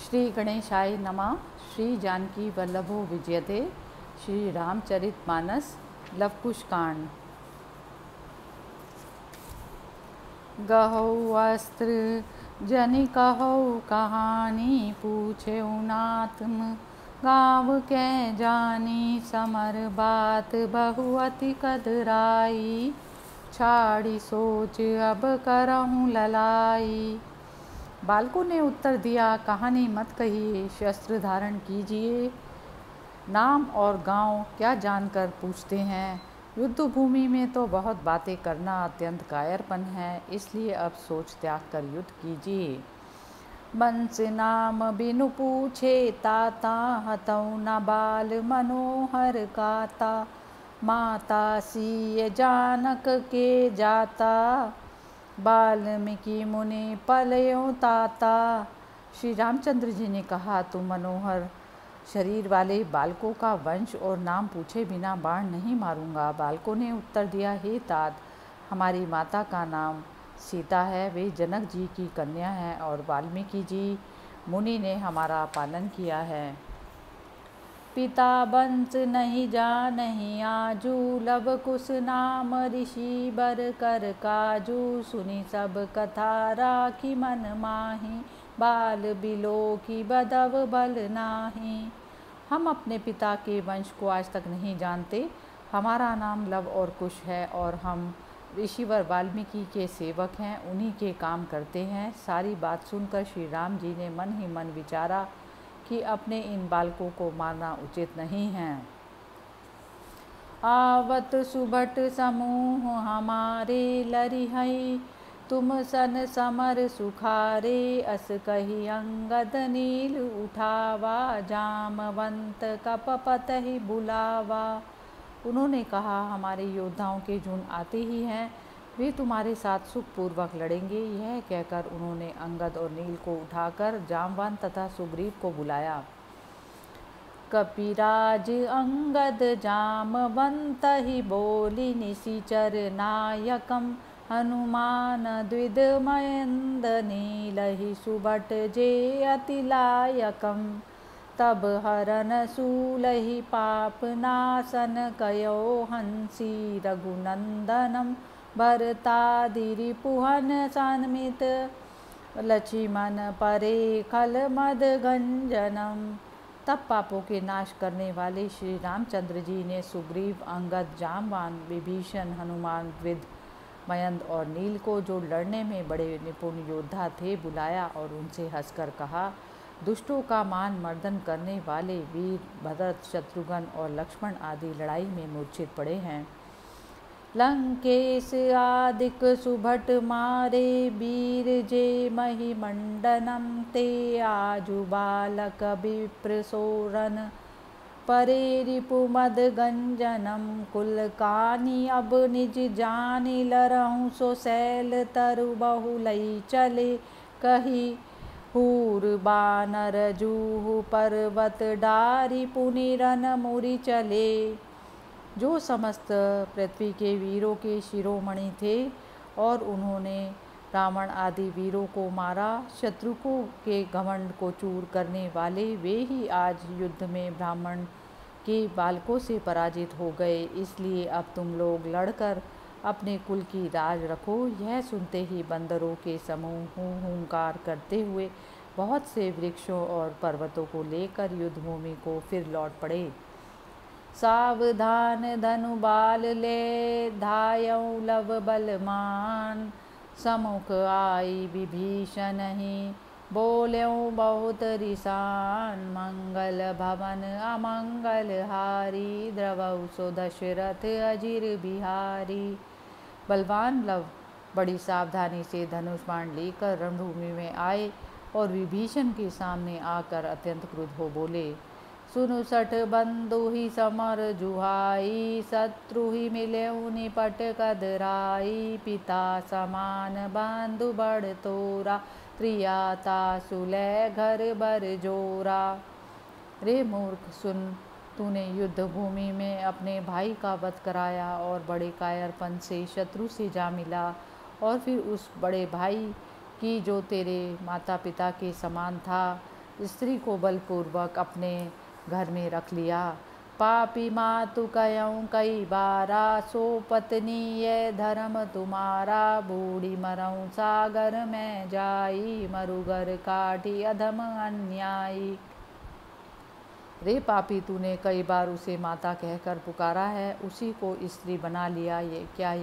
श्री गणेशाय नमः। श्री जानकी वल्लभो विजयते। श्री रामचरितमानस लवकुश कांड। गहौ अस्त्र जनि कहौ कहानी, पूछे नात्म गाँव के जानी। समर बात बहु अति कदराई, छाड़ी सोच अब करहूँ ललाई। बालकों ने उत्तर दिया, कहानी मत कहिए, शस्त्र धारण कीजिए। नाम और गांव क्या जानकर पूछते हैं। युद्ध भूमि में तो बहुत बातें करना अत्यंत कायरपन है, इसलिए अब सोच त्याग कर युद्ध कीजिए। बंस नाम बिनु पूछे ताता, हतौ न बाल मनोहर काता। माता सीय जानक के जाता, वाल्मीकि मुनि पलयो ताता। श्री रामचंद्र जी ने कहा, तुम मनोहर शरीर वाले बालकों का वंश और नाम पूछे बिना बाण नहीं मारूंगा। बालकों ने उत्तर दिया, हे तात, हमारी माता का नाम सीता है, वे जनक जी की कन्या है और वाल्मीकि जी मुनि ने हमारा पालन किया है। पिता वंश नहीं जानहि आजू, लव कुश नाम ऋषि बर कर काजू। सुनी सब कथा राखी मन माही, बाल बिलो की बदव बल नाही। हम अपने पिता के वंश को आज तक नहीं जानते। हमारा नाम लव और कुश है और हम ऋषिवर वाल्मीकि के सेवक हैं, उन्हीं के काम करते हैं। सारी बात सुनकर श्री राम जी ने मन ही मन विचारा कि अपने इन बालकों को मारना उचित नहीं है। आवत सुबट समूह हमारे लरिहई, तुम सन समर सुखारे। अस कही अंगद नील उठावा, जामवंत कपपत ही बुलावा। उन्होंने कहा, हमारे योद्धाओं के झुंड आते ही हैं, वे तुम्हारे साथ सुखपूर्वक लड़ेंगे। यह कहकर उन्होंने अंगद और नील को उठाकर जामवंत तथा सुग्रीव को बुलाया। कपिराज अंगद जामवंत ही बोली, निशिचर नायकम हनुमान द्विद मयंद नील ही सुबट जे अति लायकम। तब हरन सूल ही पाप नाशन, कयो हंसी रघुनंदनम। भरतादि रिपुहन सन्मित, लक्ष्मण परे खल मद गंजनम। तब पापों के नाश करने वाले श्री रामचंद्र जी ने सुग्रीव, अंगद, जामवान, विभीषण, हनुमान, द्विद, मयंद और नील को, जो लड़ने में बड़े निपुण योद्धा थे, बुलाया और उनसे हंसकर कहा, दुष्टों का मान मर्दन करने वाले वीर भरत, शत्रुघ्न और लक्ष्मण आदि लड़ाई में मूर्छित पड़े हैं। लंकेश आदिक सुभट मारे, वीर जे महिमंडनम। ते आजु बालक विप्र सोरन, परे रिपु मद गंजनम। कुल कानी अब निज जानि, लरहु सो शैल तरु बहु लई चले। कही हूर बानर जूहु, पर्वत डारी पुनिरन मुरि चले। जो समस्त पृथ्वी के वीरों के शिरोमणि थे और उन्होंने रावण आदि वीरों को मारा, शत्रुओं के घमंड को चूर करने वाले, वे ही आज युद्ध में ब्राह्मण के बालकों से पराजित हो गए। इसलिए अब तुम लोग लड़कर अपने कुल की राज रखो। यह सुनते ही बंदरों के समूह हुंकार करते हुए बहुत से वृक्षों और पर्वतों को लेकर युद्ध भूमि को फिर लौट पड़े। सावधान धनु बाल ले, धायौ लव बलमान। समुख आई विभीषण ही, बोल्यों बहुत रिसान। मंगल भवन अमंगल हारी, द्रवौ सो दशरथ अजिर बिहारी। बलवान लव बड़ी सावधानी से धनुष बाण लेकर रणभूमि में आए और विभीषण के सामने आकर अत्यंत क्रुद्ध हो बोले, सुनु सठ बंधु ही समर जुहाई। शत्रु ही मिल्यौ निपट कदराई। पिता समान बंधु बड़ तोरा, त्रियाता सुलह घर बर जोरा। रे मूर्ख, सुन, तूने युद्ध भूमि में अपने भाई का वध कराया और बड़े कायरपन से शत्रु से जा मिला, और फिर उस बड़े भाई की जो तेरे माता पिता के समान था, स्त्री को बलपूर्वक अपने घर में रख लिया। पापी मातु कयऊँ कई बारा, सो पत्नी ये धर्म तुम्हारा। बूढ़ी मरऊँ सागर में जाई, मरुगर काटी अधम अन्यायी। रे पापी, तूने कई बार उसे माता कहकर पुकारा है, उसी को स्त्री बना लिया। ये क्या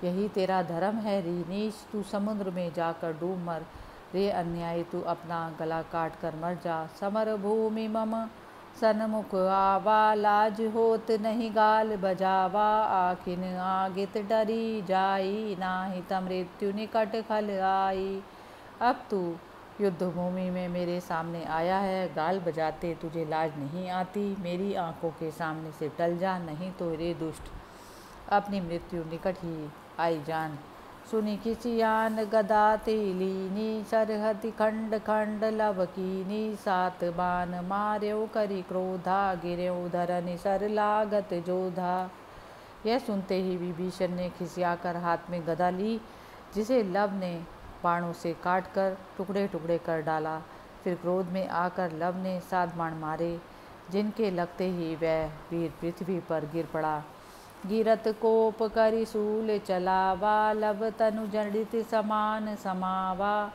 यही तेरा धर्म है? रे नीच, तू समुद्र में जाकर डूब मर। रे अन्यायी, तू अपना गला काट कर मर जा। समर भूमि मम सन्मुख आवा, लाज होत नहीं गाल बजावा। आखिन आगित डरी जाई, नाहित मृत्यु निकट खल आई। अब तू युद्ध भूमि में मेरे सामने आया है, गाल बजाते तुझे लाज नहीं आती? मेरी आंखों के सामने से टल जा, नहीं तो रे दुष्ट अपनी मृत्यु निकट ही आई जान। सुनी किसियान गदा तेलीनी, सरहति खंड खंड लवकीनी। सात बान मार्यो करी क्रोधा, गिर्यो धरनि सर लागत जोधा। यह सुनते ही विभीषण ने खिसियाकर हाथ में गदा ली, जिसे लव ने बाणों से काटकर टुकड़े टुकड़े कर डाला। फिर क्रोध में आकर लव ने 7 बाण मारे, जिनके लगते ही वह वीर पृथ्वी पर गिर पड़ा। गिरत कोप करि शूल चलावा, लव तनु जड़ित समान समावा।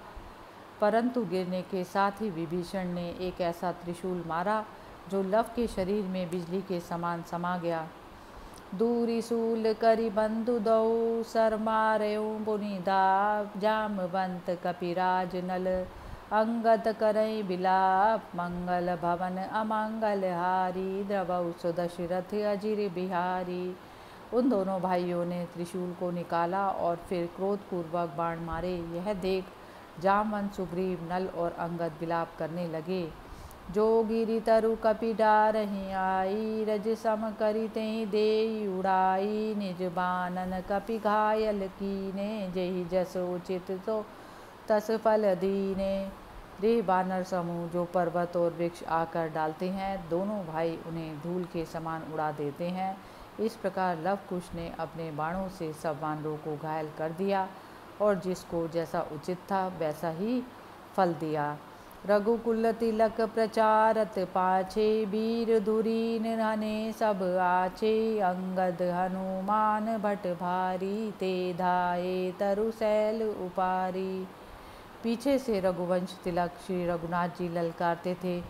परंतु गिरने के साथ ही विभीषण ने एक ऐसा त्रिशूल मारा जो लव के शरीर में बिजली के समान समा गया। दूरी शूल करि बंधु दौ, सर मार्यो पुनिदाप। जामवंत कपिराज नल, अंगद करई बिलाप। मंगल भवन अमंगल हारी, द्रवौ सुदशरथ अजिर बिहारी। उन दोनों भाइयों ने त्रिशूल को निकाला और फिर क्रोधपूर्वक बाण मारे। यह देख जामवंत, सुग्रीव, नल और अंगद विलाप करने लगे। जो गिरि तरु कपि डारहि आई, रज सम करि तेहि देई उड़ाई। निज बानन कपि घायल कीने, जेहि जस उचित तो तस फल दीने। रे वानर समूह जो पर्वत और वृक्ष आकर डालते हैं, दोनों भाई उन्हें धूल के समान उड़ा देते हैं। इस प्रकार लव कुश ने अपने बाणों से सब वानरों को घायल कर दिया और जिसको जैसा उचित था वैसा ही फल दिया। रघुकुल तिलक प्रचारत पाछे, वीर धुरीन हने सब आछे। अंगद हनुमान भट भारी, ते धाये तरुशैल उपारी। पीछे से रघुवंश तिलक श्री रघुनाथ जी ललकारते थे,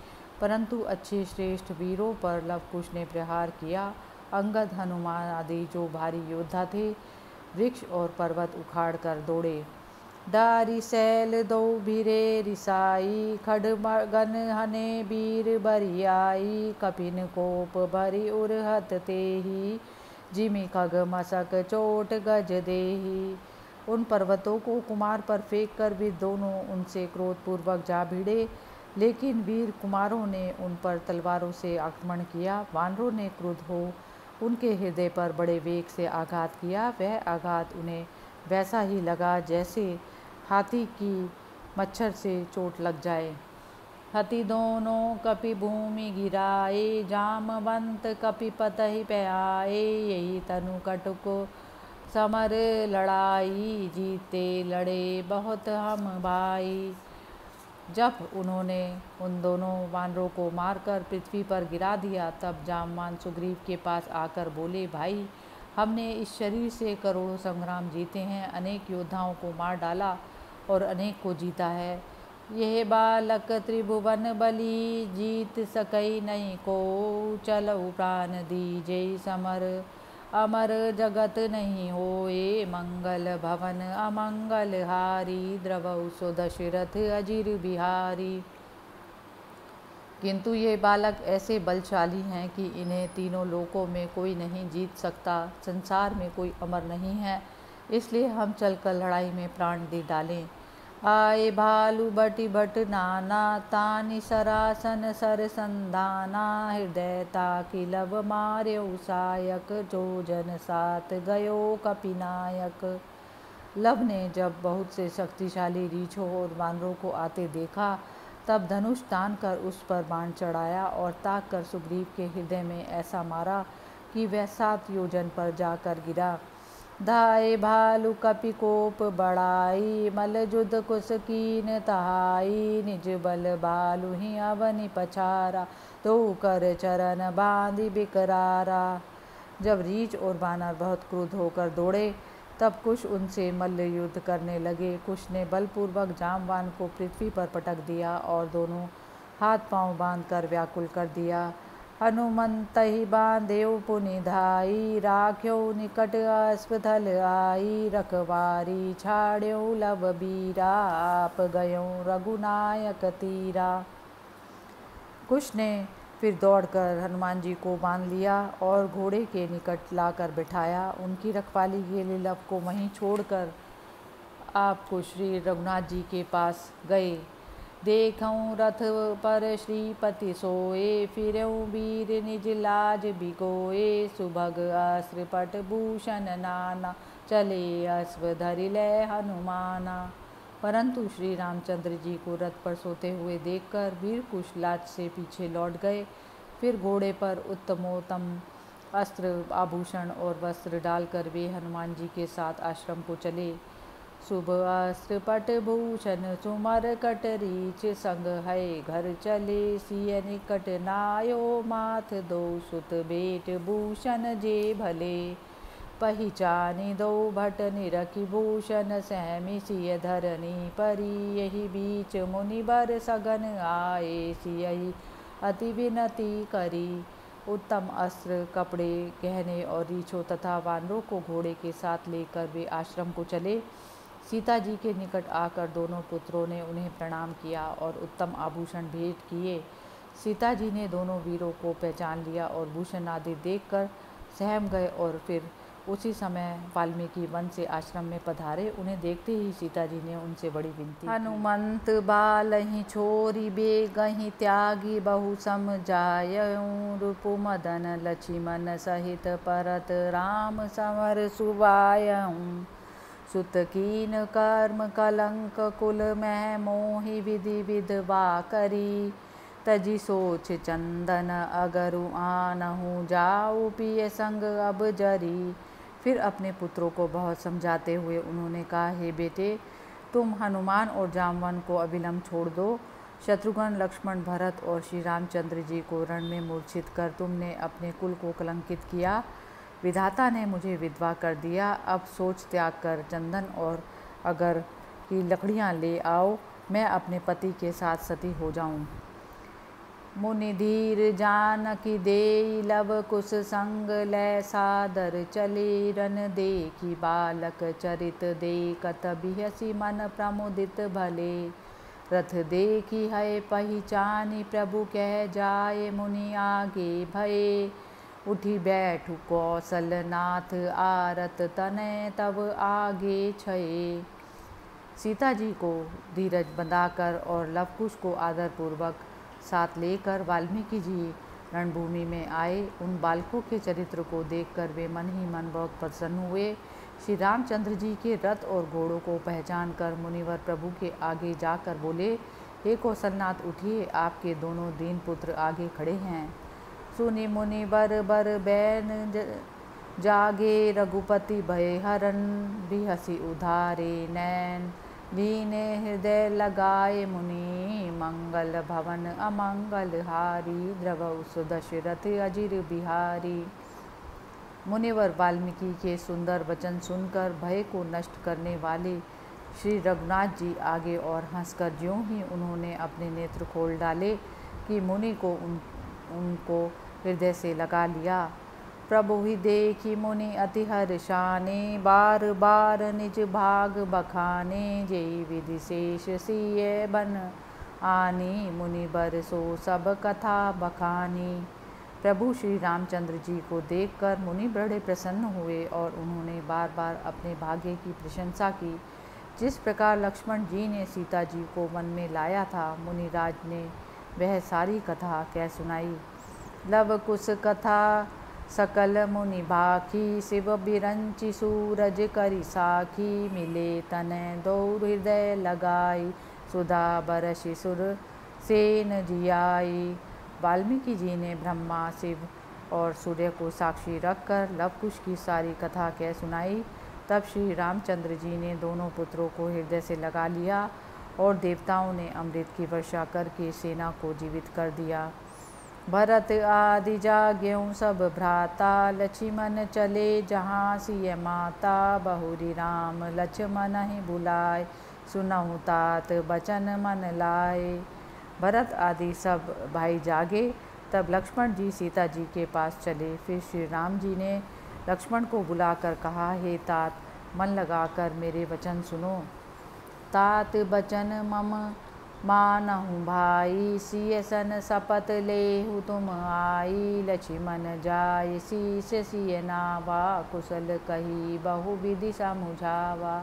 परंतु अच्छे श्रेष्ठ वीरों पर लवकुश ने प्रहार किया। अंगद, हनुमान आदि जो भारी योद्धा थे, वृक्ष और पर्वत उखाड़ कर दौड़े। दारी शैल दो भिरे रिसाई, खड्गन हने वीर बरियाई। कपिन कोप भरी उरहत तेहि, जिमि खग मसक चोट गज देहि। उन पर्वतों को कुमार पर फेंक कर भी दोनों उनसे क्रोधपूर्वक जा भिड़े, लेकिन वीर कुमारों ने उन पर तलवारों से आक्रमण किया। वानरों ने क्रुद्ध हो उनके हृदय पर बड़े वेग से आघात किया। वह आघात उन्हें वैसा ही लगा जैसे हाथी की मच्छर से चोट लग जाए। हति दोनों कपि भूमि गिराए, जामवंत कपि पतहि पे आए। यही तनु कटुक समर लड़ाई, जीते लड़े बहुत हम भाई। जब उन्होंने उन दोनों वानरों को मारकर पृथ्वी पर गिरा दिया, तब जामवंत सुग्रीव के पास आकर बोले, भाई, हमने इस शरीर से करोड़ों संग्राम जीते हैं, अनेक योद्धाओं को मार डाला और अनेक को जीता है। यह बालक त्रिभुवन बली, जीत सकई नहीं को। चलऊ प्राण दीजे समर, अमर जगत नहीं होए। मंगल भवन अमंगल हारी, द्रवौ सो दशरथ अजिर बिहारी। किंतु ये बालक ऐसे बलशाली हैं कि इन्हें तीनों लोकों में कोई नहीं जीत सकता। संसार में कोई अमर नहीं है, इसलिए हम चलकर लड़ाई में प्राण दे डालें। आए भालू बटि भट नाना, तानि सरासन सर संधाना। हृदय ताकि लव मार्यो सायक, जो जन साथ गयो कपिनायक। लव ने जब बहुत से शक्तिशाली रीछों और वानरों को आते देखा, तब धनुष तान कर उस पर बाण चढ़ाया और ताक कर सुग्रीव के हृदय में ऐसा मारा कि वह 7 योजन पर जाकर गिरा। धाये भालु कपि कोप बढ़ाई, मल जुद कुस कीन तहाई। निज बल भालु ही अवनि पछारा, तो कर चरण बांधि बिकरारा। जब रीछ और बानर बहुत क्रुद्ध होकर दौड़े, तब कुश उनसे मल्ल युद्ध करने लगे। कुश ने बलपूर्वक जामवान को पृथ्वी पर पटक दिया और दोनों हाथ पांव बांधकर व्याकुल कर दिया। हनुमंतहि बांधेउ पुनि धाई, राख्यो निकट अस्पथल आई। रखवारी छाड्यो लव बीरा, आप गयो रघुनायक तीरा। कुश ने फिर दौड़कर हनुमान जी को बांध लिया और घोड़े के निकट लाकर बिठाया। उनकी रखवाली के लिए लव को वहीं छोड़कर आपको श्री रघुनाथ जी के पास गए। देखऊं रथ पर श्रीपति सोए, फिरऊं वीर निज लाज बिगोए। सुभग अस्त्र पट भूषण नाना, चले अश्व धरि लय हनुमाना। परंतु श्री रामचंद्र जी को रथ पर सोते हुए देखकर वीर कुश लाज से पीछे लौट गए। फिर घोड़े पर उत्तमोत्तम अस्त्र आभूषण और वस्त्र डालकर वे हनुमान जी के साथ आश्रम को चले। शुभ अस्त्र पट भूषण सुमर कट रीछ, संग है घर चले सिय निकट नायो। माथ दो सुत बेट भूषण जे भले, पहिचानी दो भट निरखि भूषण। सहमि सिय धरनी परी, यही बीच मुनिबर सगन आए। सियहि अति विनती करी। उत्तम अस्त्र, कपड़े, गहने और रीछों तथा वानरों को घोड़े के साथ लेकर वे आश्रम को चले। सीता जी के निकट आकर दोनों पुत्रों ने उन्हें प्रणाम किया और उत्तम आभूषण भेंट किए। सीता जी ने दोनों वीरों को पहचान लिया और भूषण आदि देखकर सहम गए और फिर उसी समय वाल्मीकि वन से आश्रम में पधारे। उन्हें देखते ही सीता जी ने उनसे बड़ी विनती की। हनुमंत बालहि छोरी बेगहि, त्यागी बहु सम जायऊं। रूप मदन लक्ष्मण सहित, परत राम समर सुवायऊं। सुत कीन कर्म कलंक कुल मह, मोहि विधि विधवा करी। तजी सोच चंदन अगरु आनहु, जाऊ पिय संग अब जरी। फिर अपने पुत्रों को बहुत समझाते हुए उन्होंने कहा, हे बेटे, तुम हनुमान और जामवन को अविलंब छोड़ दो। शत्रुघ्न, लक्ष्मण, भरत और श्री रामचंद्र जी को रण में मूर्छित कर तुमने अपने कुल को कलंकित किया। विधाता ने मुझे विधवा कर दिया। अब सोच त्याग कर चंदन और अगर की लकड़ियां ले आओ, मैं अपने पति के साथ सती हो जाऊं। मुनि धीर जानकी देई, लव कुश संग लय सादर चले। रन देखी बालक चरित देखत, बिहसी मन प्रमुदित भले। रथ देखी है पहिचानी, प्रभु कह जाए मुनि आगे भये। उठी बैठु कौशलनाथ, आरत तनय तब आगे छये। सीता जी को धीरज बंधाकर और लवकुश को आदरपूर्वक साथ लेकर वाल्मीकि जी रणभूमि में आए। उन बालकों के चरित्र को देखकर वे मन ही मन बहुत प्रसन्न हुए। श्री रामचंद्र जी के रथ और घोड़ों को पहचान कर मुनिवर प्रभु के आगे जाकर बोले, हे कौशलनाथ, उठिए, आपके दोनों दीन पुत्र आगे खड़े हैं। सुनि मुनि बर बर बैन जागे, रघुपति भय हरन। बिहसी उधारे नैन, लीने हृदय लगाए मुनि। मंगल भवन अमंगल हारी, द्रवउ सुदशरथ अजिर बिहारी। मुनिवर वाल्मीकि के सुंदर वचन सुनकर भय को नष्ट करने वाले श्री रघुनाथ जी आगे और हंसकर ज्यों ही उन्होंने अपने नेत्र खोल डाले कि मुनि को उनको हृदय से लगा लिया। प्रभु ही देखी मुनि अति हर्षाने, बार बार निज भाग बखाने। जेई विधि शेष सिय बन आनी, मुनि बर सो सब कथा बखानी। प्रभु श्री रामचंद्र जी को देखकर मुनि बड़े प्रसन्न हुए और उन्होंने बार बार अपने भाग्य की प्रशंसा की। जिस प्रकार लक्ष्मण जी ने सीता जी को वन में लाया था, मुनिराज ने वह सारी कथा कह सुनाई। लव कुश कथा सकल मुनि भाखी, शिव बिरंचि सूरज करि साखी। मिले तनय दो हृदय लगाई, सुधा बरसि सुर सेन जियाई। वाल्मीकि जी ने ब्रह्मा, शिव और सूर्य को साक्षी रखकर लवकुश की सारी कथा कह सुनाई। तब श्री रामचंद्र जी ने दोनों पुत्रों को हृदय से लगा लिया और देवताओं ने अमृत की वर्षा करके सेना को जीवित कर दिया। भरत आदि जाग्यों सब भ्राता, लक्ष्मण चले जहाँ सिय माता। बहुरी राम लक्ष्मण ही बुलाए, सुनहु तात बचन मन लाए। भरत आदि सब भाई जागे, तब लक्ष्मण जी सीता जी के पास चले। फिर श्री राम जी ने लक्ष्मण को बुलाकर कहा, हे तात, मन लगाकर मेरे वचन सुनो। तात बचन मम मानहु भाई, सिय सन शपथ लेहु तुम आई। लक्ष्मण जाय शीस सिय नावा, कुशल कही बहु विधि समुझावा।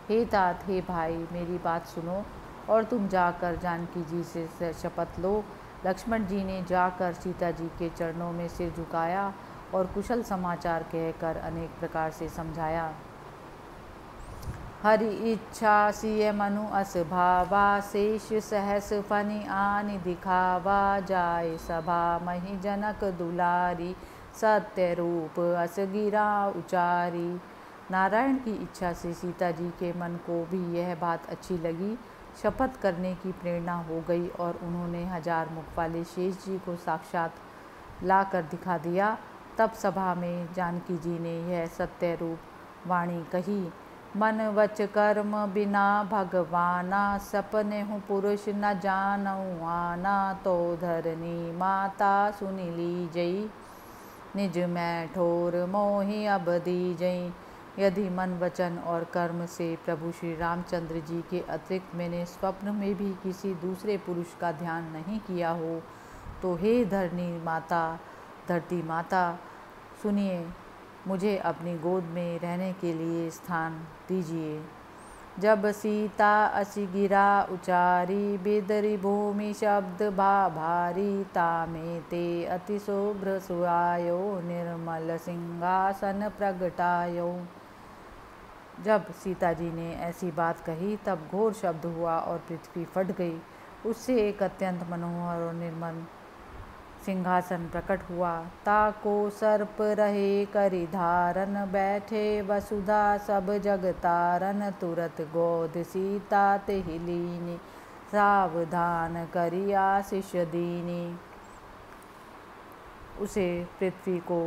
हे तात, हे भाई, मेरी बात सुनो और तुम जाकर जानकी जी से शपथ लो। लक्ष्मण जी ने जाकर सीता जी के चरणों में सिर झुकाया और कुशल समाचार कहकर अनेक प्रकार से समझाया। हरि इच्छा सिय मनु अस भावा, शेष सहस फनि आनि दिखावा। जाय सभा मही जनक दुलारी, सत्य रूप अस गिरा उचारी। नारायण की इच्छा से सीता जी के मन को भी यह बात अच्छी लगी। शपथ करने की प्रेरणा हो गई और उन्होंने 1000 मुख वाले शेष जी को साक्षात ला कर दिखा दिया। तब सभा में जानकी जी ने यह सत्य रूप वाणी कही। मन वच कर्म बिना भगवाना, सपने हूँ पुरुष न जानऊ आना। तो धरनी माता सुनि लीजई, निज मैं ठोर मोहि अब दीजई। यदि मन वचन और कर्म से प्रभु श्री रामचंद्र जी के अतिरिक्त मैंने स्वप्न में भी किसी दूसरे पुरुष का ध्यान नहीं किया हो, तो हे धरनी माता, धरती माता, सुनिए, मुझे अपनी गोद में रहने के लिए स्थान दीजिए। जब सीता असी गिरा उचारी, बिदरी भूमि शब्द भारी। तामे ते अति शुभ्र सुआयो, निर्मल सिंहासन प्रगटायो। जब सीता जी ने ऐसी बात कही तब घोर शब्द हुआ और पृथ्वी फट गई। उससे एक अत्यंत मनोहर और निर्मल सिंहासन प्रकट हुआ। ताको सर्प रहे करि धारन, बैठे वसुधा सब जग तारन। तुरत गोद सीता तेहि लीनी, सावधान करि आशीष दीनी। उसे पृथ्वी को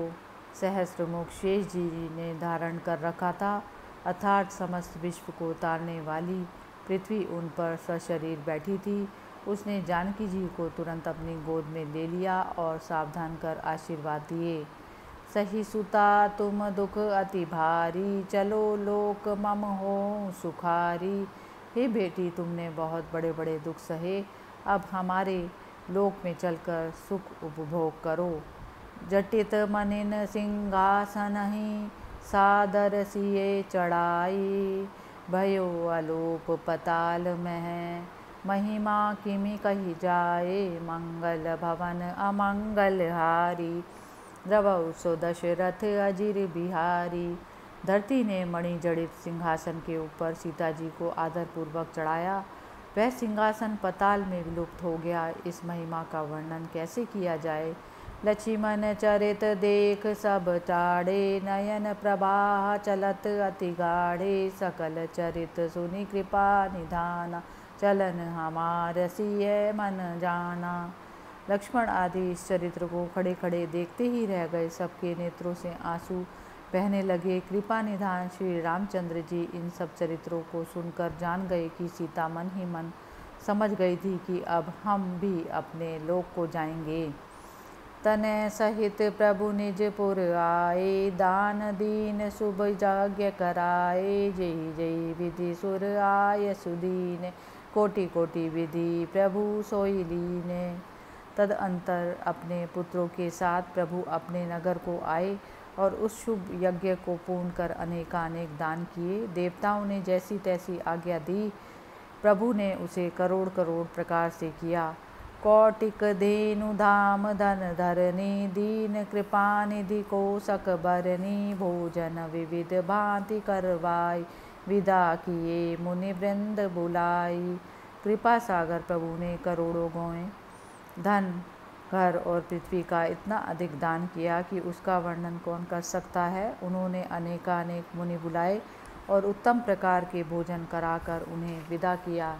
सहस्त्रमुख शेष जी ने धारण कर रखा था, अर्थात समस्त विश्व को तारने वाली पृथ्वी उन पर सशरीर बैठी थी। उसने जानकी जी को तुरंत अपनी गोद में ले लिया और सावधान कर आशीर्वाद दिए। सही सुता तुम दुख अति भारी, चलो लोक मम हो सुखारी। हे बेटी, तुमने बहुत बड़े बड़े दुख सहे, अब हमारे लोक में चलकर सुख उपभोग करो। जटित मनिन सिंहासन ही, सादर सिए चढ़ाई। भयो अलोप पताल में, महिमा किमि कही जाए। मंगल भवन अमंगल हारी, द्रवौ सो दशरथ अजिर बिहारी। धरती ने मणि जड़ित सिंहासन के ऊपर सीता जी को आदरपूर्वक चढ़ाया। वह सिंहासन पताल में विलुप्त हो गया। इस महिमा का वर्णन कैसे किया जाए। लक्ष्मण चरित देख सब टाड़े, नयन प्रवाह चलत अति गाढ़े। सकल चरित सुनि कृपा निधाना, चलन हमार सिय मन जाना। लक्ष्मण आदि इस चरित्र को खड़े खड़े देखते ही रह गए। सबके नेत्रों से आंसू बहने लगे। कृपा निधान श्री रामचंद्र जी इन सब चरित्रों को सुनकर जान गए कि सीता मन ही मन समझ गई थी कि अब हम भी अपने लोक को जाएंगे। तनय सहित प्रभु निज पुर आए, दान दीन शुभ यज्ञ कराए। जय जय विधि सुर आय सुदीन, कोटि कोटि विधि प्रभु सोई लीने। तदअंतर अपने पुत्रों के साथ प्रभु अपने नगर को आए और उस शुभ यज्ञ को पूर्ण कर अनेकानेक दान किए। देवताओं ने जैसी तैसी आज्ञा दी, प्रभु ने उसे करोड़ करोड़ प्रकार से किया। कौटिक धेनु धाम धन धरनी, दीन कृपा निधि कोसक बरनी। भोजन विविध भांति करवाई, विदा किए मुनि वृंद बुलाई। कृपा सागर प्रभु ने करोड़ों गौएं, धन, घर और पृथ्वी का इतना अधिक दान किया कि उसका वर्णन कौन कर सकता है। उन्होंने अनेकानेक मुनि बुलाए और उत्तम प्रकार के भोजन कराकर उन्हें विदा किया।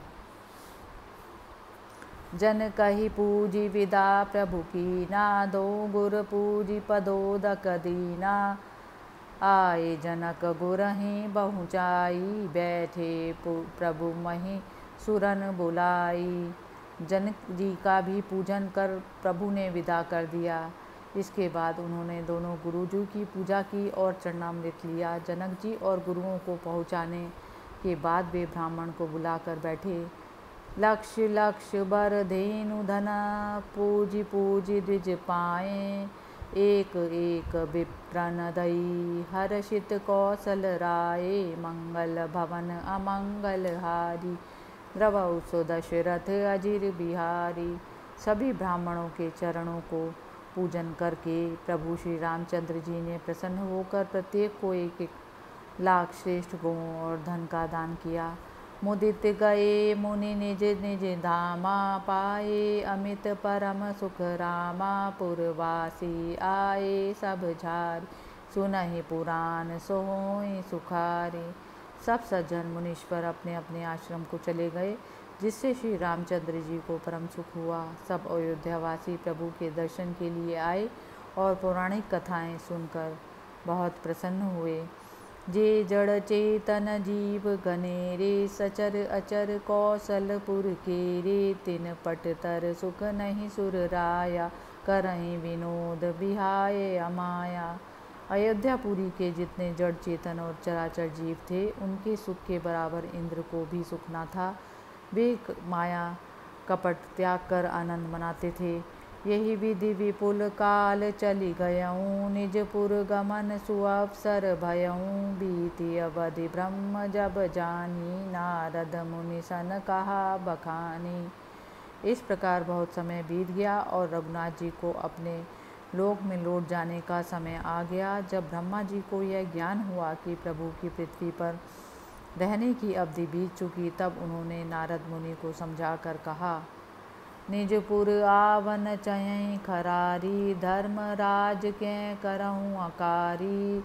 जन कही पूजी विदा प्रभु की ना, दो गुर पूजी पदोदक दीना। आए जनक गुरहि बहुचाई, बैठे प्रभु मही सुरन बुलाई। जनक जी का भी पूजन कर प्रभु ने विदा कर दिया। इसके बाद उन्होंने दोनों गुरुजी की पूजा की और चरणामृत लिया। जनक जी और गुरुओं को पहुँचाने के बाद वे ब्राह्मण को बुलाकर बैठे। लक्ष लक्ष बर धेनु धना, पूजी पूजी द्विज पाए। एक एक विप्रन दई, हर्षित कौशल राये। मंगल भवन अमंगल हारी, द्रवौ सो दशरथ अजिर बिहारी। सभी ब्राह्मणों के चरणों को पूजन करके प्रभु श्री रामचंद्र जी ने प्रसन्न होकर प्रत्येक को एक एक लाख श्रेष्ठ गौओं और धन का दान किया। मुदित गए मुनि निज निज धामा, पाए अमित परम सुख रामा। पुरवासी आए सब झारी, सुनहि पुराण सोई सुखारी। सब सज्जन मुनीश्वर अपने अपने आश्रम को चले गए, जिससे श्री रामचंद्र जी को परम सुख हुआ। सब अयोध्यावासी प्रभु के दर्शन के लिए आए और पौराणिक कथाएं सुनकर बहुत प्रसन्न हुए। जे जड़ चेतन जीव गनेरे, सचर अचर कौशलपुर केरे। तिन पट तर सुख नहीं सुर राया, करहीं विनोद बिहाय अमाया। अयोध्यापुरी के जितने जड़ चेतन और चराचर जीव थे, उनके सुख के बराबर इंद्र को भी सुख न था। वे माया कपट त्याग कर आनंद मनाते थे। यही विधि विपुल काल चली गयऊँ, निजपुर गमन सुअवसर भयऊँ। बीती अवधि ब्रह्म जब जानी, नारद मुनि सन कहा बखानी। इस प्रकार बहुत समय बीत गया और रघुनाथ जी को अपने लोक में लौट जाने का समय आ गया। जब ब्रह्मा जी को यह ज्ञान हुआ कि प्रभु की पृथ्वी पर रहने की अवधि बीत चुकी, तब उन्होंने नारद मुनि को समझाकर कहा, निजपुर आवन चयई खरारी, धर्मराज के करऊँ अकारी।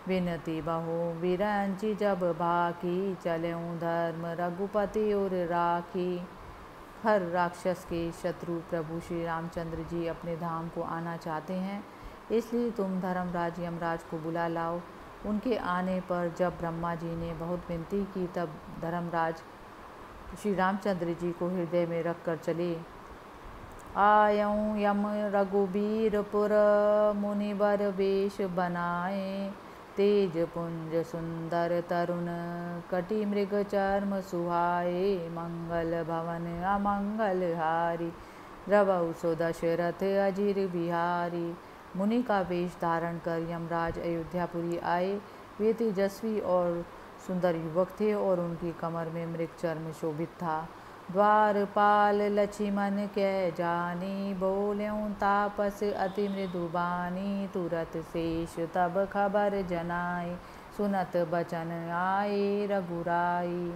विनती बहु विरंचि जब बाकी, चलऊँ धर्म रघुपति उर राखी। हर राक्षस के शत्रु प्रभु श्री रामचंद्र जी अपने धाम को आना चाहते हैं, इसलिए तुम धर्मराज यमराज को बुला लाओ। उनके आने पर जब ब्रह्मा जी ने बहुत विनती की, तब धर्मराज श्री रामचंद्र जी को हृदय में रखकर चले। आयऊँ यम रघुबीरपुर, मुनिवर वेश बनाए। तेज पुंज सुंदर तरुण, कटि मृग चर्म सुहाए। मंगल भवन अमंगल हारी, द्रवौ सो दशरथ अजिर बिहारी। मुनि का वेश धारण कर यमराज अयोध्यापुरी आए। वे तेजस्वी और सुंदर युवक थे और उनकी कमर में मृग चर्म शोभित था। द्वारपाल लक्ष्मण के जानी, बोल्यों तापस अति मृदुबानी। तुरत शेष तब खबर जनाई, सुनत बचन आए रघुराई।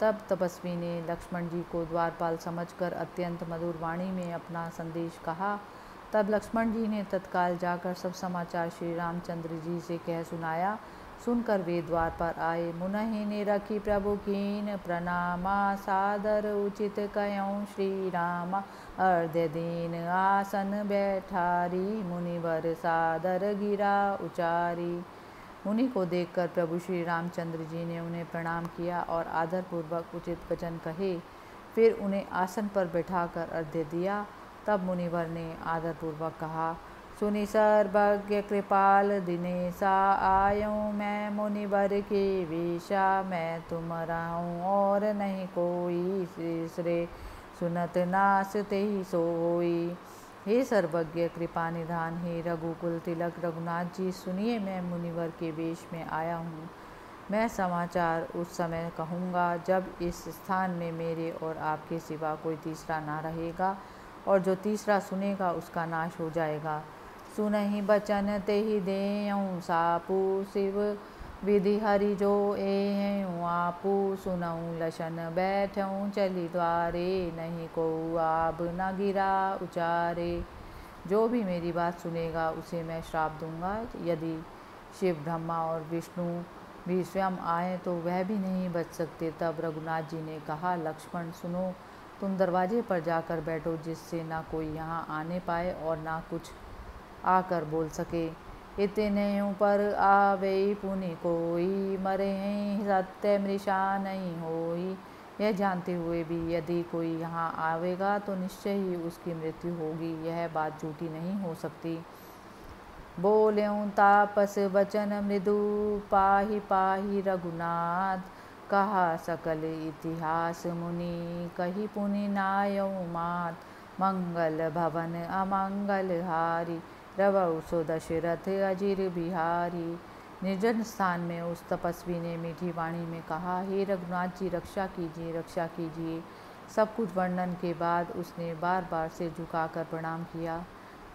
तब तपस्वी ने लक्ष्मण जी को द्वारपाल समझकर अत्यंत मधुर वाणी में अपना संदेश कहा। तब लक्ष्मण जी ने तत्काल जाकर सब समाचार श्री रामचंद्र जी से कह सुनाया। सुनकर वे द्वार पर आए। मुनहि ने रखी प्रभु कीन प्रणामा, सादर उचित कयऊँ श्री रामा। अर्ध्य दीन आसन बैठारी, मुनिवर सादर गिरा उचारी। मुनि को देखकर प्रभु श्री रामचंद्र जी ने उन्हें प्रणाम किया और आदरपूर्वक उचित वचन कहे। फिर उन्हें आसन पर बैठाकर अर्घ्य दिया। तब मुनिवर ने आदरपूर्वक कहा, सुनि सर्वज्ञ कृपाल दिनेशा, आयूँ मैं मुनिवर के वेशा। मैं तुम्हारा हूँ और नहीं कोई, तीसरे सुनत नास तेहि सोई। हे सर्वज्ञ कृपा निधान, हे रघुकुल तिलक रघुनाथ जी, सुनिए मैं मुनिवर के वेश में आया हूँ। मैं समाचार उस समय कहूँगा जब इस स्थान में मेरे और आपके सिवा कोई तीसरा ना रहेगा, और जो तीसरा सुनेगा उसका नाश हो जाएगा। सुनहि बचन तेहि देऊँ सापू, शिव विधि हरि जो एहूँ आपू। सुनऊँ लशन बैठऊँ चली द्वारे, नहीं को आब न गिरा उचारे। जो भी मेरी बात सुनेगा उसे मैं श्राप दूंगा। यदि शिव, ब्रह्मा और विष्णु भी स्वयं आए तो वह भी नहीं बच सकते। तब रघुनाथ जी ने कहा, लक्ष्मण सुनो, तुम दरवाजे पर जाकर बैठो, जिससे ना कोई यहाँ आने पाए और ना कुछ आकर बोल सके। इतने पर आवे पुनि कोई, मरे सत्य मृषा नहीं होई। यह जानते हुए भी यदि कोई यहाँ आवेगा तो निश्चय ही उसकी मृत्यु होगी, यह बात झूठी नहीं हो सकती। बोल्यों तापस वचन मृदु, पाहि पाहि रघुनाथ। कहा सकल इतिहास मुनि, कही पुनि नायौ मात। मंगल भवन अमंगल हारी, रवौ सो दशरथ अजिर बिहारी। निर्जन स्थान में उस तपस्वी ने मीठी वाणी में कहा, हे रघुनाथ जी, रक्षा कीजिए, रक्षा कीजिए। सब कुछ वर्णन के बाद उसने बार बार सिर झुकाकर प्रणाम किया।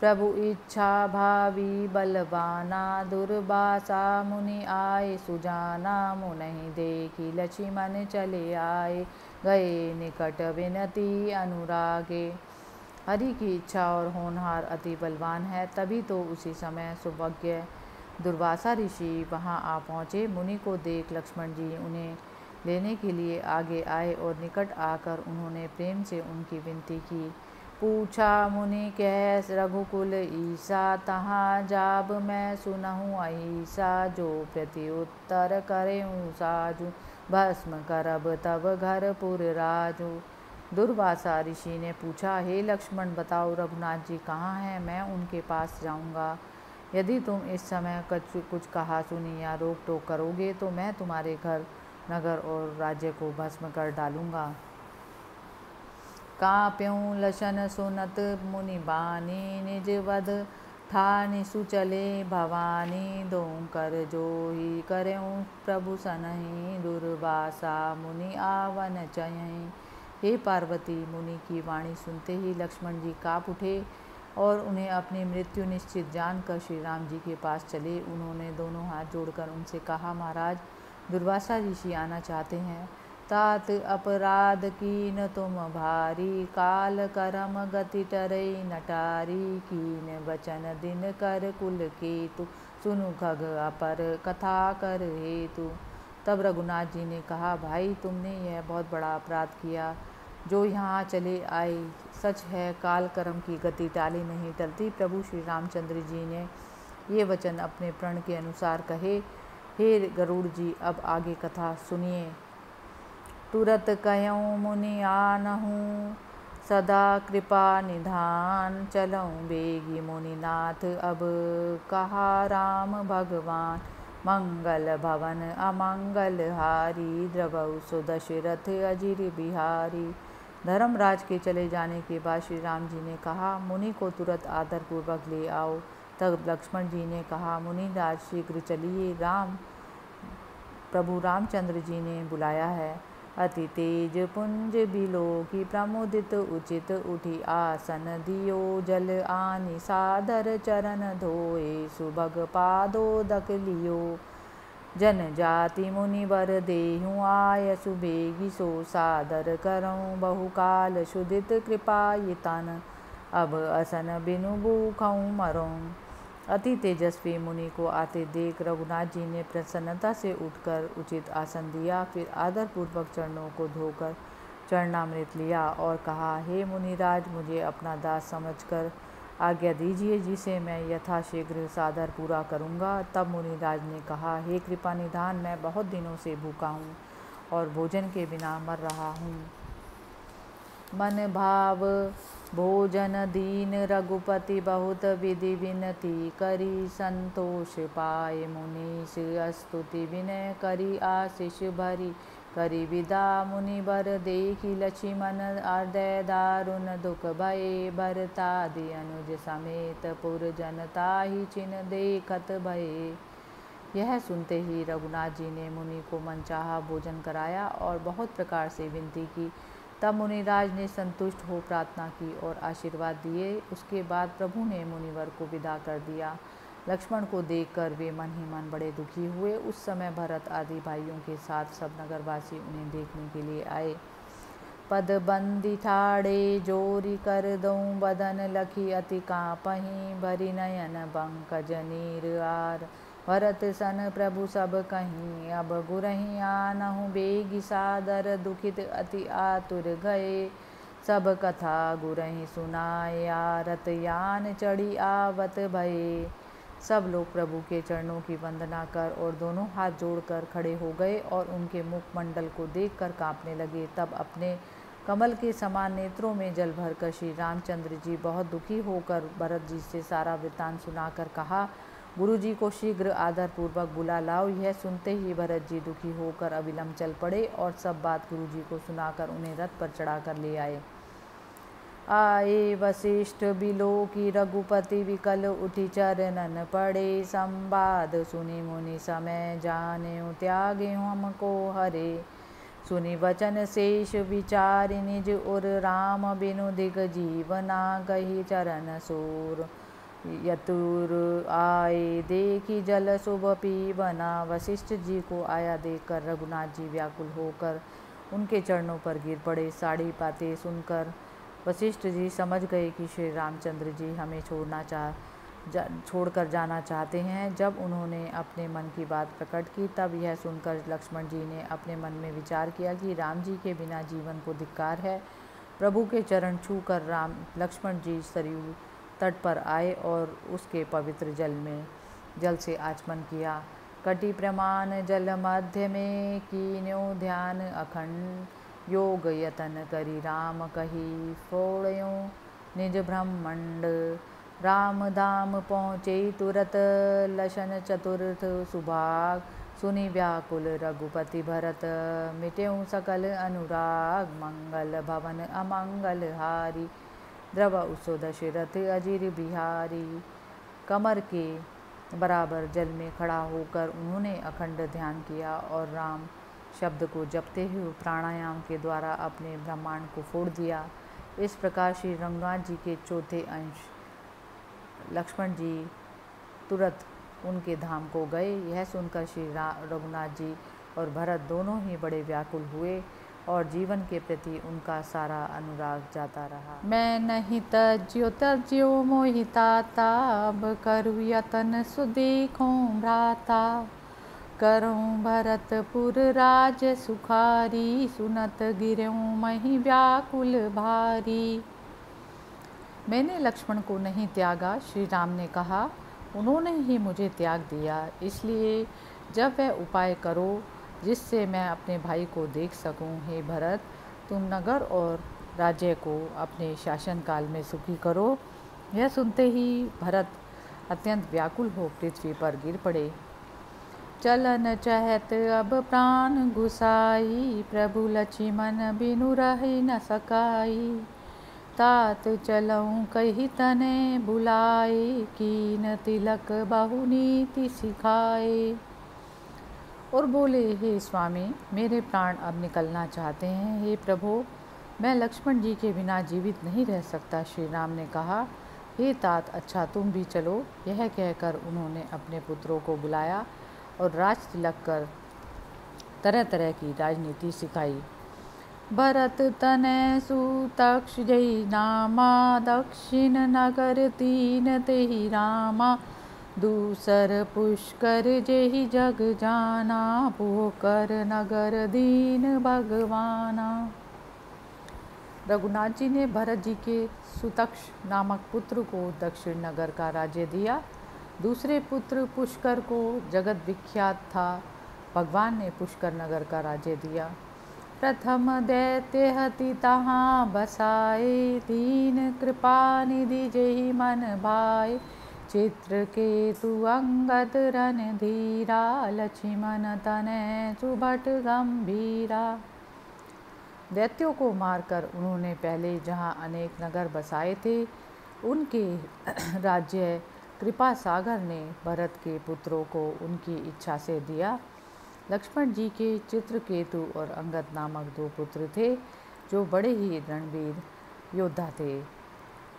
प्रभु इच्छा भावी बलवाना, दुर्वासा मुनि आए सुजाना। मुनहि देखी लक्ष्मण चले आए, गए निकट विनती अनुरागे। हरि की इच्छा और होनहार अति बलवान है। तभी तो उसी समय सुभज्ञ दुर्वासा ऋषि वहां आ पहुँचे। मुनि को देख लक्ष्मण जी उन्हें लेने के लिए आगे आए और निकट आकर उन्होंने प्रेम से उनकी विनती की। पूछा मुनि कह रघुकुल ईसा, तहाँ जाब मैं सुनहूँ अहिसा। जो प्रत्युत्तर करें साजु, भस्म करब तब घर पुर राजू। दुर्वासा ऋषि ने पूछा, हे लक्ष्मण बताओ रघुनाथ जी कहाँ हैं, मैं उनके पास जाऊंगा। यदि तुम इस समय कुछ कहा सुनी या रोक टोक करोगे तो मैं तुम्हारे घर, नगर और राज्य को भस्म कर डालूंगा। काप्यों लशन सुनत मुनि बानी, निज वध ठानि सुचले भवानी। दों कर जोही करें प्रभु सनहि, दुर्वासा मुनि आवन चयहि। हे पार्वती, मुनि की वाणी सुनते ही लक्ष्मण जी काँप उठे और उन्हें अपनी मृत्यु निश्चित जानकर श्री राम जी के पास चले। उन्होंने दोनों हाथ जोड़कर उनसे कहा, महाराज, दुर्वासा ऋषि आना चाहते हैं। तात अपराध कीन तुम भारी, काल करम गति टरई नटारी। कीन वचन दिन कर कुल केतु, सुनु खग अपर कथा कर हेतु। तब रघुनाथ जी ने कहा, भाई, तुमने यह बहुत बड़ा अपराध किया जो यहाँ चले आए। सच है, काल कर्म की गति टाली नहीं टलती। प्रभु श्री रामचंद्र जी ने ये वचन अपने प्रण के अनुसार कहे। हे गरुड़ जी, अब आगे कथा सुनिए। तुरत कह्यों मुनि आनहूँ, सदा कृपा निधान। चलऊँ बेगी मुनिनाथ, अब कहा राम भगवान। मंगल भवन अमंगल हारी, द्रवौ सो दशरथ अजिर बिहारी। धर्मराज के चले जाने के बाद श्री राम जी ने कहा, मुनि को तुरंत आदर पूर्वक ले आओ। तब लक्ष्मण जी ने कहा, मुनिराज शीघ्र चलिए, प्रभु रामचंद्र जी ने बुलाया है। अति तेज पुंज बिलो की प्रमुदित उचित, उठी आसन दियो जल आनि सादर। चरण धोए सुभग पादोदक लियो, जन जाति मुनिवर देहूँ आय सुबेगी। सो सादर करऊँ बहुकाल सुदित, कृपायि तन अब असन बिनु भूखऊँ मरों। अति तेजस्वी मुनि को आते देख रघुनाथ जी ने प्रसन्नता से उठकर उचित आसन दिया। फिर आदरपूर्वक चरणों को धोकर चरणामृत लिया और कहा, हे मुनिराज, मुझे अपना दास समझकर आज्ञा दीजिए, जिसे मैं यथाशीघ्र सादर पूरा करूँगा। तब मुनिराज ने कहा, हे कृपा निधान, मैं बहुत दिनों से भूखा हूँ और भोजन के बिना मर रहा हूँ। मन भाव भोजन दीन, रघुपति बहुत विधि विनती करी। संतोष पाए मुनीश, स्तुति विनय करी आशीष भरी। करी विदा मुनिवर देखी, लक्ष्मण हृदय दारुण दुख भये। भरतादि अनुज समेत पुर जनता ही चिन्ह देखत भये। यह सुनते ही रघुनाथ जी ने मुनि को मनचाहा भोजन कराया और बहुत प्रकार से विनती की। तब मुनिराज ने संतुष्ट हो प्रार्थना की और आशीर्वाद दिए। उसके बाद प्रभु ने मुनिवर को विदा कर दिया। लक्ष्मण को देखकर वे मन ही मन बड़े दुखी हुए। उस समय भरत आदि भाइयों के साथ सब नगरवासी उन्हें देखने के लिए आए। पद बंदी ठाड़े जोरी कर दऊं बदन लखी अति कांपहि भरी नयन पंकज नीर आर भरत सन प्रभु सब कहीं अब गुरहि आनहु बेगी सादर दुखित अति आतुर गए सब कथा गुरहि सुनाए आरत यान चढ़ी आवत भये। सब लोग प्रभु के चरणों की वंदना कर और दोनों हाथ जोड़कर खड़े हो गए और उनके मुखमंडल को देखकर कांपने लगे। तब अपने कमल के समान नेत्रों में जल भरकर श्री रामचंद्र जी बहुत दुखी होकर भरत जी से सारा वृत्तांत सुनाकर कहा, गुरु जी को शीघ्र आदर पूर्वक बुला लाओ। यह सुनते ही भरत जी दुखी होकर अविलंब चल पड़े और सब बात गुरु जी को सुनाकर उन्हें रथ पर चढ़ाकर ले आए। आए वशिष्ठ बिलो की रघुपति विकल उठी चरणन पड़े संवाद सुनी मुनि समय जाने त्यागे हमको हरे। सुनी वचन शेष विचार निज उर राम बिनु दिग जीवना कही चरण सूर यतुर आए देखी जल शुभ पीवना। वशिष्ठ जी को आया देखकर रघुनाथ जी व्याकुल होकर उनके चरणों पर गिर पड़े। साड़ी बातें सुनकर वशिष्ठ जी समझ गए कि श्री रामचंद्र जी हमें छोड़कर जाना चाहते हैं। जब उन्होंने अपने मन की बात प्रकट की तब यह सुनकर लक्ष्मण जी ने अपने मन में विचार किया कि राम जी के बिना जीवन को धिक्कार है। प्रभु के चरण छूकर लक्ष्मण जी सरयू तट पर आए और उसके पवित्र जल से आचमन किया। कटि प्रमाण जल मध्य में कीन्यो ध्यान अखंड योग यतन करी राम कही फोड़यो निज ब्रह्मंड। राम धाम पहुँचे तुरत लशन चतुर्थ सुभाग सुनी व्याकुल रघुपति भरत मिट्यों सकल अनुराग। मंगल भवन अमंगल हारी द्रव उसो दशरथ अजिर बिहारी। कमर के बराबर जल में खड़ा होकर उन्होंने अखंड ध्यान किया और राम शब्द को जपते हुए प्राणायाम के द्वारा अपने ब्रह्मांड को फोड़ दिया। इस प्रकार श्री रघुनाथ जी के चौथे अंश लक्ष्मण जी तुरंत उनके धाम को गए। यह सुनकर श्री रघुनाथ जी और भरत दोनों ही बड़े व्याकुल हुए और जीवन के प्रति उनका सारा अनुराग जाता रहा। मैं नहीं तज्यो मोहिताता अब करु यतन सुदेखूं भ्राता। करऊं भरतपुर राज सुखारी सुनत गिरऊं मही व्याकुल भारी। मैंने लक्ष्मण को नहीं त्यागा, श्री राम ने कहा, उन्होंने ही मुझे त्याग दिया। इसलिए जब वह उपाय करो जिससे मैं अपने भाई को देख सकूं। हे भरत, तुम नगर और राज्य को अपने शासन काल में सुखी करो। यह सुनते ही भरत अत्यंत व्याकुल हो पृथ्वी पर गिर पड़े। चलन चहत अब प्राण घुसाई प्रभु लक्ष्मण बिनु रहि न सकाई। तात चलऊं कही तने बुलाए कीन तिलक बहु नीति सिखाए। और बोले, हे स्वामी, मेरे प्राण अब निकलना चाहते हैं। हे प्रभु, मैं लक्ष्मण जी के बिना जीवित नहीं रह सकता। श्री राम ने कहा, हे तात, अच्छा तुम भी चलो। यह कहकर उन्होंने अपने पुत्रों को बुलाया और राज तिलक कर तरह तरह की राजनीति सिखाई। भरत तनय सुतक्ष जय नामा दक्षिण नगर तीन तेहि रामा। दूसर पुष्कर जेहि जग जाना पोकर नगर दीन भगवाना। रघुनाथ जी ने भरत जी के सुतक्ष नामक पुत्र को दक्षिण नगर का राज्य दिया। दूसरे पुत्र पुष्कर को जगत विख्यात था, भगवान ने पुष्कर नगर का राज्य दिया। प्रथम दैत्य हति तहाँ बसाए दीन कृपा निधि जेहि मन भाए। चित्रकेतु अंगद रणधीरा लक्ष्मण तनय सुभट गंभीरा। दैत्यों को मारकर उन्होंने पहले जहाँ अनेक नगर बसाए थे उनके राज्य कृपा सागर ने भरत के पुत्रों को उनकी इच्छा से दिया। लक्ष्मण जी के चित्रकेतु और अंगद नामक दो पुत्र थे जो बड़े ही रणवीर योद्धा थे।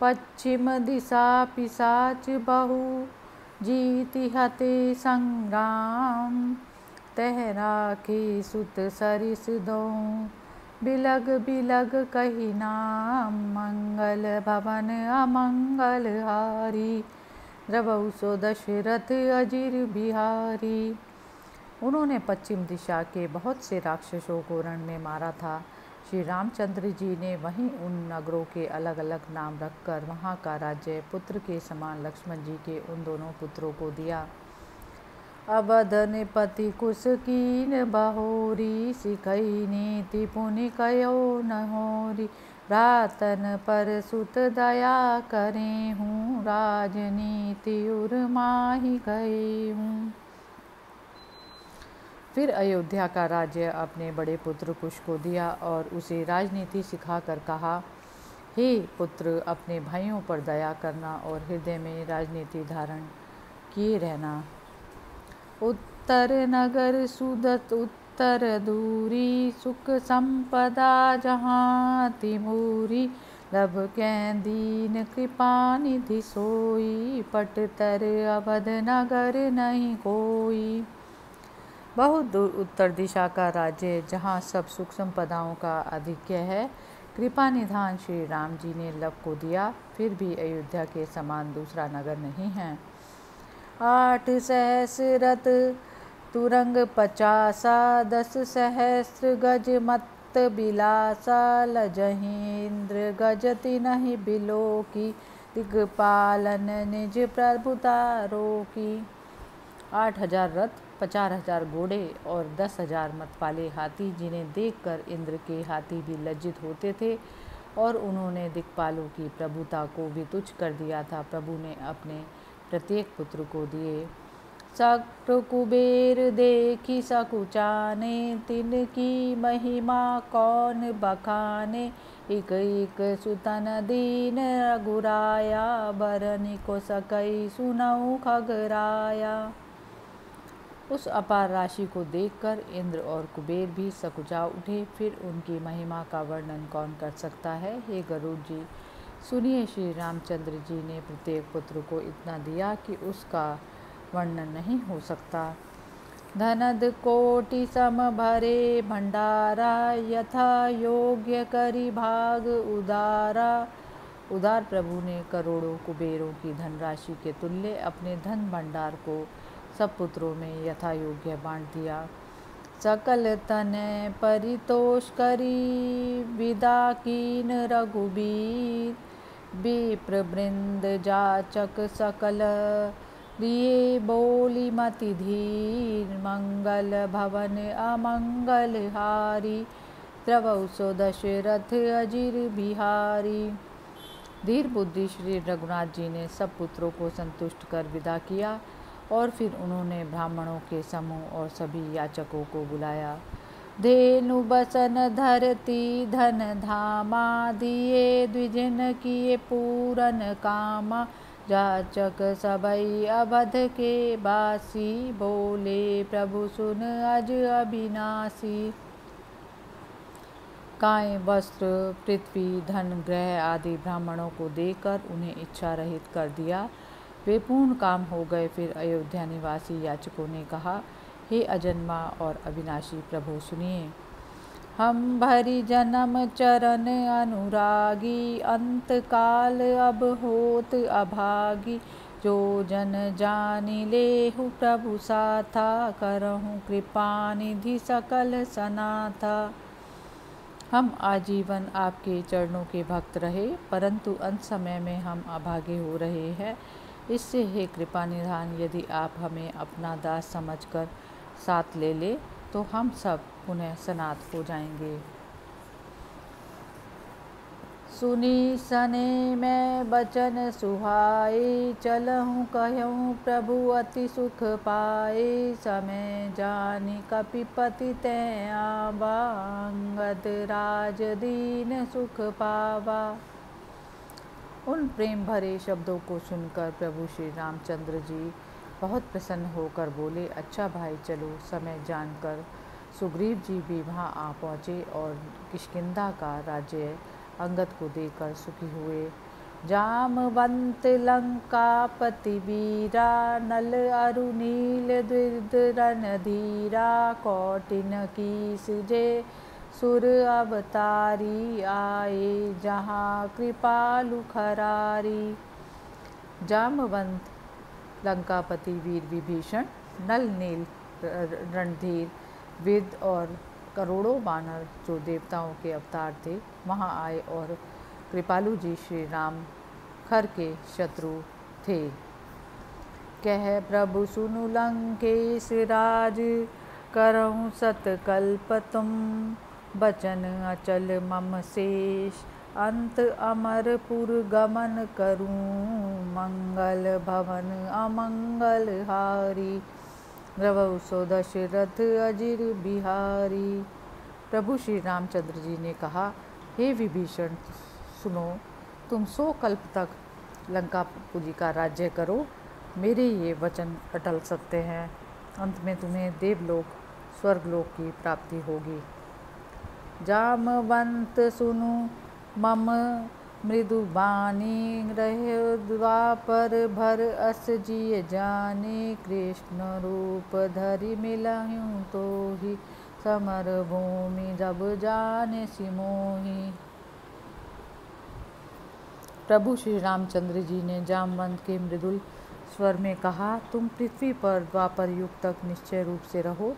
पश्चिम दिशा पिशाच बहु जीति हते संग्राम। तहरा के सुत सरिस दो बिलग बिलग कही नाम, मंगल भवन अमंगल हारी। द्रवहु सो दशरथ अजिर बिहारी। उन्होंने पश्चिम दिशा के बहुत से राक्षसों को रण में मारा था। श्री रामचंद्र जी ने वहीं उन नगरों के अलग अलग नाम रखकर वहाँ का राज्य पुत्र के समान लक्ष्मण जी के उन दोनों पुत्रों को दिया। अवध निपति कुश कीन बहोरी, सिकई नीति पुनि कयो नहोरी। भ्रातन पर सुत दया करे हूँ, राजनीति उर माही गए हूँ। फिर अयोध्या का राज्य अपने बड़े पुत्र कुश को दिया और उसे राजनीति सिखाकर कहा, हे पुत्र, अपने भाइयों पर दया करना और हृदय में राजनीति धारण किए रहना। उत्तर नगर सुदत उत्तर दूरी, सुख संपदा जहाँ तिमूरी। लब कै दीन कृपा निधि सोई, पटतर अवध नगर नहीं कोई। बहुत दूर उत्तर दिशा का राज्य जहाँ सब सुख संपदाओं का आधिक्य है, कृपा निधान श्री राम जी ने लब को दिया। फिर भी अयोध्या के समान दूसरा नगर नहीं है। 8 सहस्र रथ तुरंग 50, 10 सहस्र गज मत्त बिलासा। लजहेंद्र गज तिनहि बिलो की, दिग्पालन निज प्रभुता रोकी। 8000 रथ, 50,000 घोड़े और 10,000 मतवाले हाथी, जिन्हें देखकर इंद्र के हाथी भी लज्जित होते थे और उन्होंने दिक्पालों की प्रभुता को भी तुच्छ कर दिया था, प्रभु ने अपने प्रत्येक पुत्र को दिए। शक्र कुबेर देखी सकुचाने, तिनकी महिमा कौन बखाने। एक एक सुतन दीन रघुराया, बरनि को सकई सुनऊ खगराया। उस अपार राशि को देखकर इंद्र और कुबेर भी सकुचा उठे। फिर उनकी महिमा का वर्णन कौन कर सकता है। हे गरुड़ जी, सुनिए, श्री रामचंद्र जी ने प्रत्येक पुत्र को इतना दिया कि उसका वर्णन नहीं हो सकता। धनद कोटि सम भरे भंडारा, यथा योग्य करी भाग उदारा। उदार प्रभु ने करोड़ों कुबेरों की धनराशि के तुल्य अपने धन भंडार को सब पुत्रों में यथा योग्य बांट दिया। सकल तनय परितोष करी, विदा कीन रघुबीर। विप्र वृंद जाचक सकल, लिए बोली मति धीर। मंगल भवन अमंगल हारी, द्रवहु सो दशरथ अजिर बिहारी। धीर बुद्धि श्री रघुनाथ जी ने सब पुत्रों को संतुष्ट कर विदा किया और फिर उन्होंने ब्राह्मणों के समूह और सभी याचकों को बुलाया। धेनु बसन धरती धन धामा, दिए द्विजन किए पूरन कामा। जाचक सबई अवध के बासी, बोले प्रभु सुन अज अविनाशी। काय वस्त्र पृथ्वी धन ग्रह आदि ब्राह्मणों को देकर उन्हें इच्छा रहित कर दिया। वे पूर्ण काम हो गए। फिर अयोध्या निवासी याचकों ने कहा, हे अजन्मा और अविनाशी प्रभु, सुनिए। हम भरी जन्म चरण अनुरागी, अंत काल अब होत अभागी। जो जन जानी लेहु प्रभु साथा, करहूँ कृपा निधि सकल सनाथा। हम आजीवन आपके चरणों के भक्त रहे, परंतु अंत समय में हम अभागे हो रहे हैं। इससे हे कृपा निधान, यदि आप हमें अपना दास समझकर साथ ले ले तो हम सब पुनः सनाथ हो जाएंगे। सुनी सने मैं बचन सुहाए, चलहूँ कहूँ प्रभु अति सुख पाए। समय जानी कपिपति तैं आवा, अंगद राज दीन सुख पावा। उन प्रेम भरे शब्दों को सुनकर प्रभु श्री रामचंद्र जी बहुत प्रसन्न होकर बोले, अच्छा भाई चलो। समय जानकर सुग्रीव जी भी वहाँ आ पहुँचे और किष्किंधा का राज्य अंगद को देकर सुखी हुए। जामवंत लंकापति वीरा, नल अरु नील द्विध रणधीरा। कौटिन कीस जे सुर अवतारी आए जहाँ कृपालु खरारी। जामवंत, लंकापति वीर विभीषण, नल नील रणधीर, विद और करोड़ों वानर जो देवताओं के अवतार थे वहाँ आए और कृपालु जी श्री राम खर के शत्रु थे। कह प्रभु सुनु लंकेश राज, करहूँ सतकल्प तुम, बचन अचल मम शेष, अंत अमरपुर गमन करूँ, मंगल भवन अमंगल हारी, रवौ सो दशरथ अजिर बिहारी। प्रभु श्री रामचंद्र जी ने कहा, हे विभीषण सुनो, तुम 100 कल्प तक लंकापुरी का राज्य करो, मेरे ये वचन अटल सत्य हैं। अंत में तुम्हें देवलोक स्वर्गलोक की प्राप्ति होगी। जामवंत सुनु मम मृदु बानी, रहे द्वापर भर अस जिय जाने, कृष्ण रूप धरि मिलहूँ तो ही, समर भूमि जब जाने सिमोही। प्रभु श्री रामचंद्र जी ने जामवंत के मृदुल स्वर में कहा, तुम पृथ्वी पर द्वापर युग तक निश्चय रूप से रहो।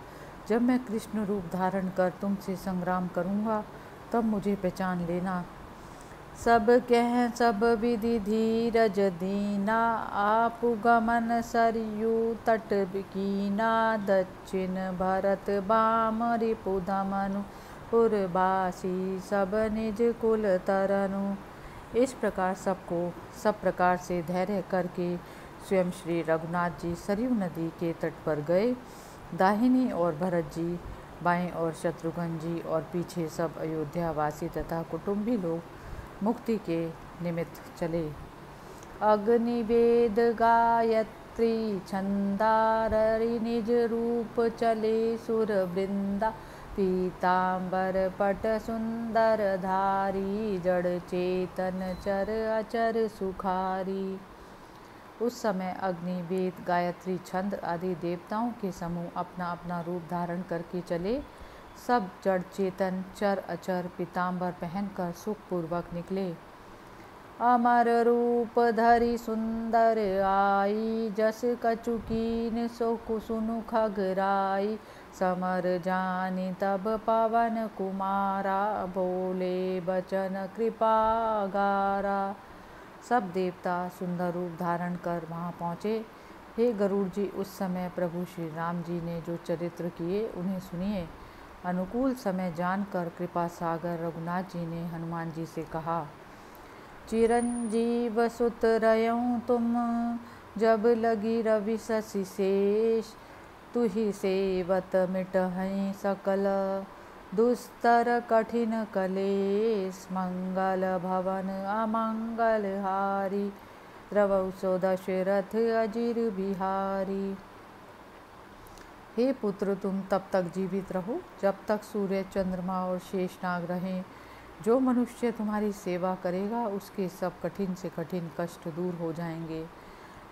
जब मैं कृष्ण रूप धारण कर तुमसे संग्राम करूँगा तब मुझे पहचान लेना। सब कह सब विधि धीरज दीना, आप गमन सरयू तट कीना, दक्षिण भरत बाम रिपु धमनु, पुरवासी सब निज कुल तरनु। इस प्रकार सब प्रकार से धैर्य करके स्वयं श्री रघुनाथ जी सरयू नदी के तट पर गए। दाहिनी ओर भरत जी, बाएं ओर शत्रुघ्न जी और पीछे सब अयोध्यावासी तथा कुटुंबी लोग मुक्ति के निमित्त चले। अग्निवेद गायत्री छंदाररि निज रूप चले सुर वृंदा, पीतांबर पट सुंदर धारी, जड़ चेतन चर अचर सुखारी। उस समय अग्नि, वेद, गायत्री, छंद आदि देवताओं के समूह अपना अपना रूप धारण करके चले। सब जड़ चेतन चर अचर पीतांबर पहनकर सुखपूर्वक निकले। अमर रूप धरि सुंदर आई, जस कचुकीन सो कुसुनु खगराई, समर जानी तब पवन कुमारा, बोले बचन कृपा गारा। सब देवता सुंदर रूप धारण कर वहाँ पहुँचे। हे गरुड़ जी, उस समय प्रभु श्री राम जी ने जो चरित्र किए उन्हें सुनिए। अनुकूल समय जानकर कृपा सागर रघुनाथ जी ने हनुमान जी से कहा, चिरंजीव सुत रयऊँ तुम, जब लगी रवि शशि शेष, तुहि सेवत मिटहै सकल, दुस्तर कठिन कलेश, मंगल भवन अमंगल हारी, द्रवौ सो दशरथ अजिर बिहारी। हे पुत्र, तुम तब तक जीवित रहो जब तक सूर्य, चंद्रमा और शेषनाग रहें। जो मनुष्य तुम्हारी सेवा करेगा उसके सब कठिन से कठिन कष्ट दूर हो जाएंगे।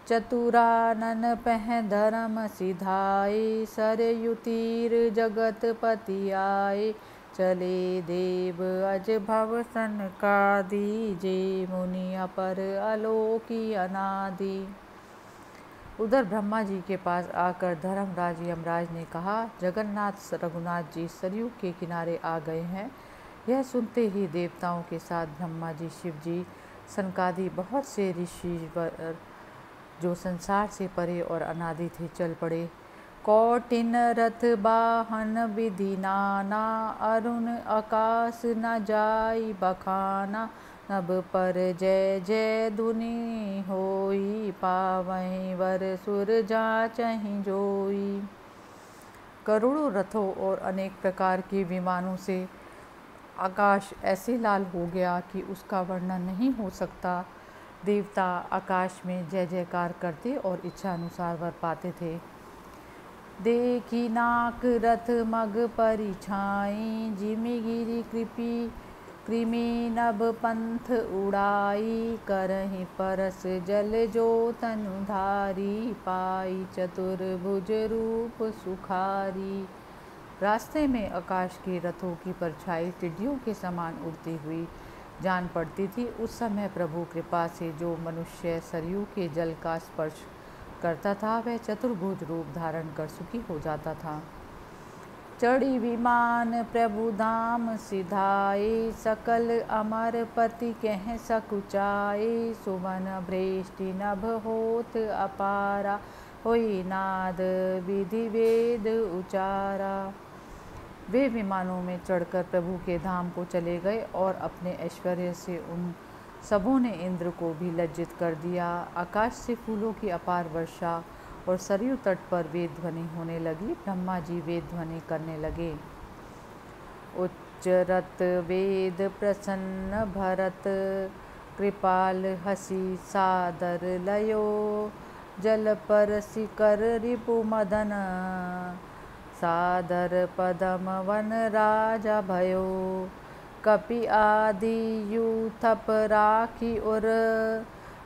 चतुरानन पह धर्म सिधाए, सरयू तीर जगत पति आए, चले देव अज भव सनकादि, जे मुनि अपर अलोकी अनादि। उधर ब्रह्मा जी के पास आकर धर्मराज यमराज ने कहा, जगन्नाथ रघुनाथ जी सरयू के किनारे आ गए हैं। यह सुनते ही देवताओं के साथ ब्रह्मा जी, शिव जी, सनकादि बहुत से ऋषि जो संसार से परे और अनादि थे चल पड़े। कौटिन रथ बाहन विधि नाना, अरुण आकाश न जाई बखाना, नभ पर जय जय धुनि होई, पावहीं वर सुर जाचहि जोई। करोड़ों रथों और अनेक प्रकार के विमानों से आकाश ऐसे लाल हो गया कि उसका वर्णन नहीं हो सकता। देवता आकाश में जय जयकार करते और इच्छा अनुसार वर पाते थे। देखी नाक रथ मग परिछाई, जिमि गिरि कृमि नभ पंथ उड़ाई, करहि परस जल जो तनु धारी, पाई चतुर्भुज रूप सुखारी। रास्ते में आकाश के रथों की परछाई टिड्डियों के समान उड़ती हुई जान पड़ती थी। उस समय प्रभु कृपा से जो मनुष्य सरयू के जल का स्पर्श करता था वह चतुर्भुज रूप धारण कर सुखी हो जाता था। चढ़ी विमान प्रभु धाम सिधाए, सकल अमर पति कह सकुचाए। सुमन भ्रेष्टि नभ होत अपारा, होई नाद विधि वेद उचारा। वे विमानों में चढ़कर प्रभु के धाम को चले गए और अपने ऐश्वर्य से उन सबों ने इंद्र को भी लज्जित कर दिया। आकाश से फूलों की अपार वर्षा और सरयू तट पर वेद ध्वनि होने लगी। ब्रह्मा जी वेद ध्वनि करने लगे। उच्चरत वेद प्रसन्न भरत, कृपाल हसी सादर लयो। जल पर सिकर रिपु मदन, सादर पदम वन राजा भयो। कपि आदि यूथप राखी उर,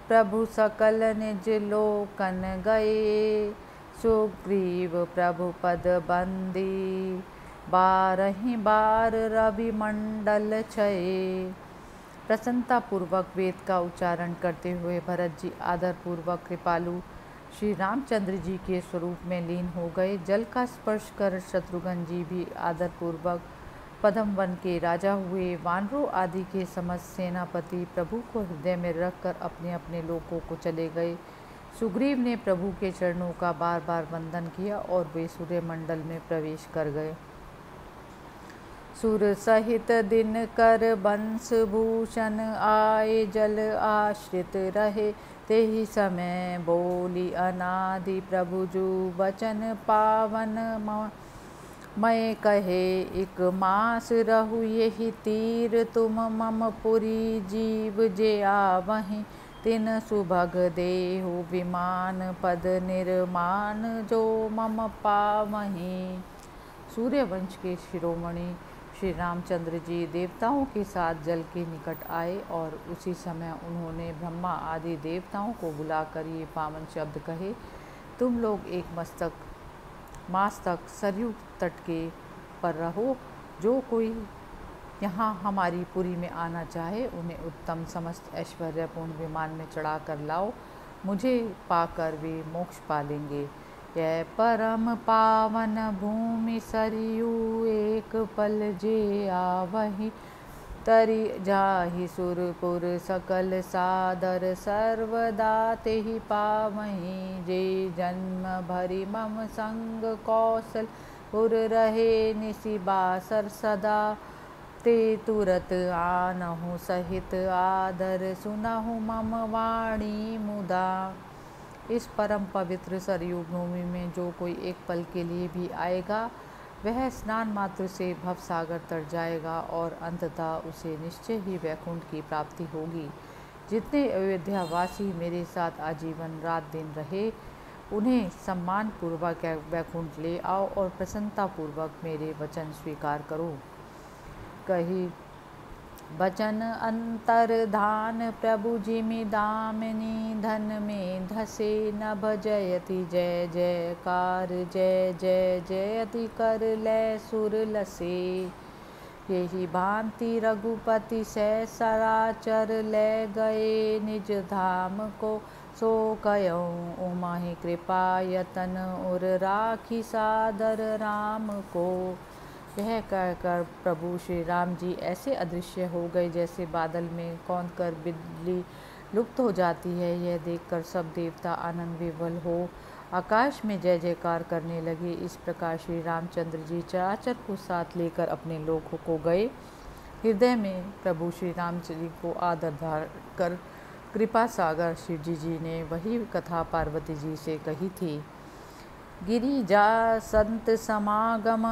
प्रभु सकल निज लोकन गए। सुग्रीव प्रभु पद बंदी, बारहि बार रवि मंडल छये। प्रसन्नता पूर्वक वेद का उच्चारण करते हुए भरत जी आदर पूर्वक कृपालु श्री रामचंद्र जी के स्वरूप में लीन हो गए। जल का स्पर्श कर शत्रुघ्न जी भी आदर पूर्वक पद्म वन के राजा हुए। वानरों आदि के समस्त सेनापति प्रभु को हृदय में रखकर अपने अपने लोकों को चले गए। सुग्रीव ने प्रभु के चरणों का बार बार वंदन किया और वे सूर्य मंडल में प्रवेश कर गए। सुर सहित दिन कर बंश भूषण आए, जल आश्रित रहे तेहि समय बोली अनादि प्रभु जू वचन पावन। मैं कहे एक मास रहु यही तीर, तुम मम पुरी जीव जे आवहीं। तिन सुभग देहु विमान पद निर्माण, जो मम पावहीं। सूर्यवंश के शिरोमणि श्री रामचंद्र जी देवताओं के साथ जल के निकट आए और उसी समय उन्होंने ब्रह्मा आदि देवताओं को बुलाकर ये पावन शब्द कहे। तुम लोग एक मास तक सरयू तट के पर रहो। जो कोई यहाँ हमारी पुरी में आना चाहे उन्हें उत्तम समस्त ऐश्वर्यपूर्ण विमान में चढ़ा कर लाओ। मुझे पाकर वे मोक्ष पालेंगे। यह परम पावन भूमि सरयू, एक पल जे आवहि तरि जाहि। सुरपुर सकल सादर सर्वदा तेहि पावहीं। जे जन्म भरि मम संग कौशल पुर रहे, निसि बासर सदा। ते तुरत आनहु सहित आदर, सुनहु मम वाणी मुदा। इस परम पवित्र सरयू भूमि में जो कोई एक पल के लिए भी आएगा वह स्नान मात्र से भवसागर तर जाएगा और अंततः उसे निश्चय ही वैकुंठ की प्राप्ति होगी। जितने अयोध्यावासी मेरे साथ आजीवन रात दिन रहे उन्हें सम्मान पूर्वक वैकुंठ ले आओ और प्रसन्नता पूर्वक मेरे वचन स्वीकार करो। कही बचन अंतर्धान प्रभु जिमि दामिनी, धन में धसे नभ जयति जय जयकार। जय जय जयति कर लै सुर लसे। यही भांति रघुपति सै सराचर, ले गए निज धाम को सो कयऊँ। उमहि कृपा यतन उर राखी सादर राम को। यह कहकर प्रभु श्री राम जी ऐसे अदृश्य हो गए जैसे बादल में कौंधकर बिजली लुप्त हो जाती है। यह देखकर सब देवता आनंद विवल हो आकाश में जय जयकार करने लगे। इस प्रकार श्री रामचंद्र जी चराचर को साथ लेकर अपने लोकों को गए। हृदय में प्रभु श्री राम जी को आदर धार कर कृपा सागर शिव जी ने वही कथा पार्वती जी से कही थी। गिरिजा संत समागम,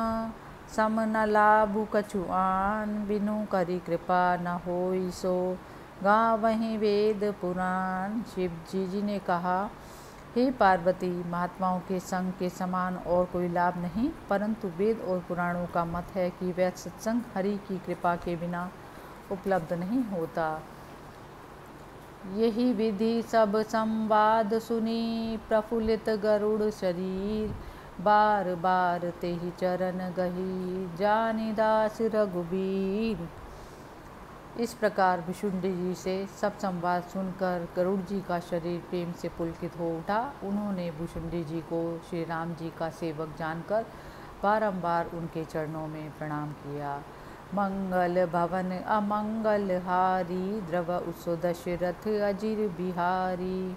सम न लाभु कछु आन। बिनु करी कृपा न होई सो, गावहीं वेद पुराण। शिव जी ने कहा, हे पार्वती, महात्माओं के संग के समान और कोई लाभ नहीं, परंतु वेद और पुराणों का मत है कि वह सत्संग हरि की कृपा के बिना उपलब्ध नहीं होता। यही विधि सब संवाद सुनी, प्रफुल्लित गरुड़ शरीर। बार बार तेहि चरण गही, जानि दास रघुबीर। इस प्रकार भुषुंडी जी से सब संवाद सुनकर गरुड़ जी का शरीर प्रेम से पुलकित हो उठा। उन्होंने भुषुंडी जी को श्री राम जी का सेवक जानकर बारंबार उनके चरणों में प्रणाम किया। मंगल भवन अमंगल हारी, द्रव उसो दशरथ अजिर बिहारी।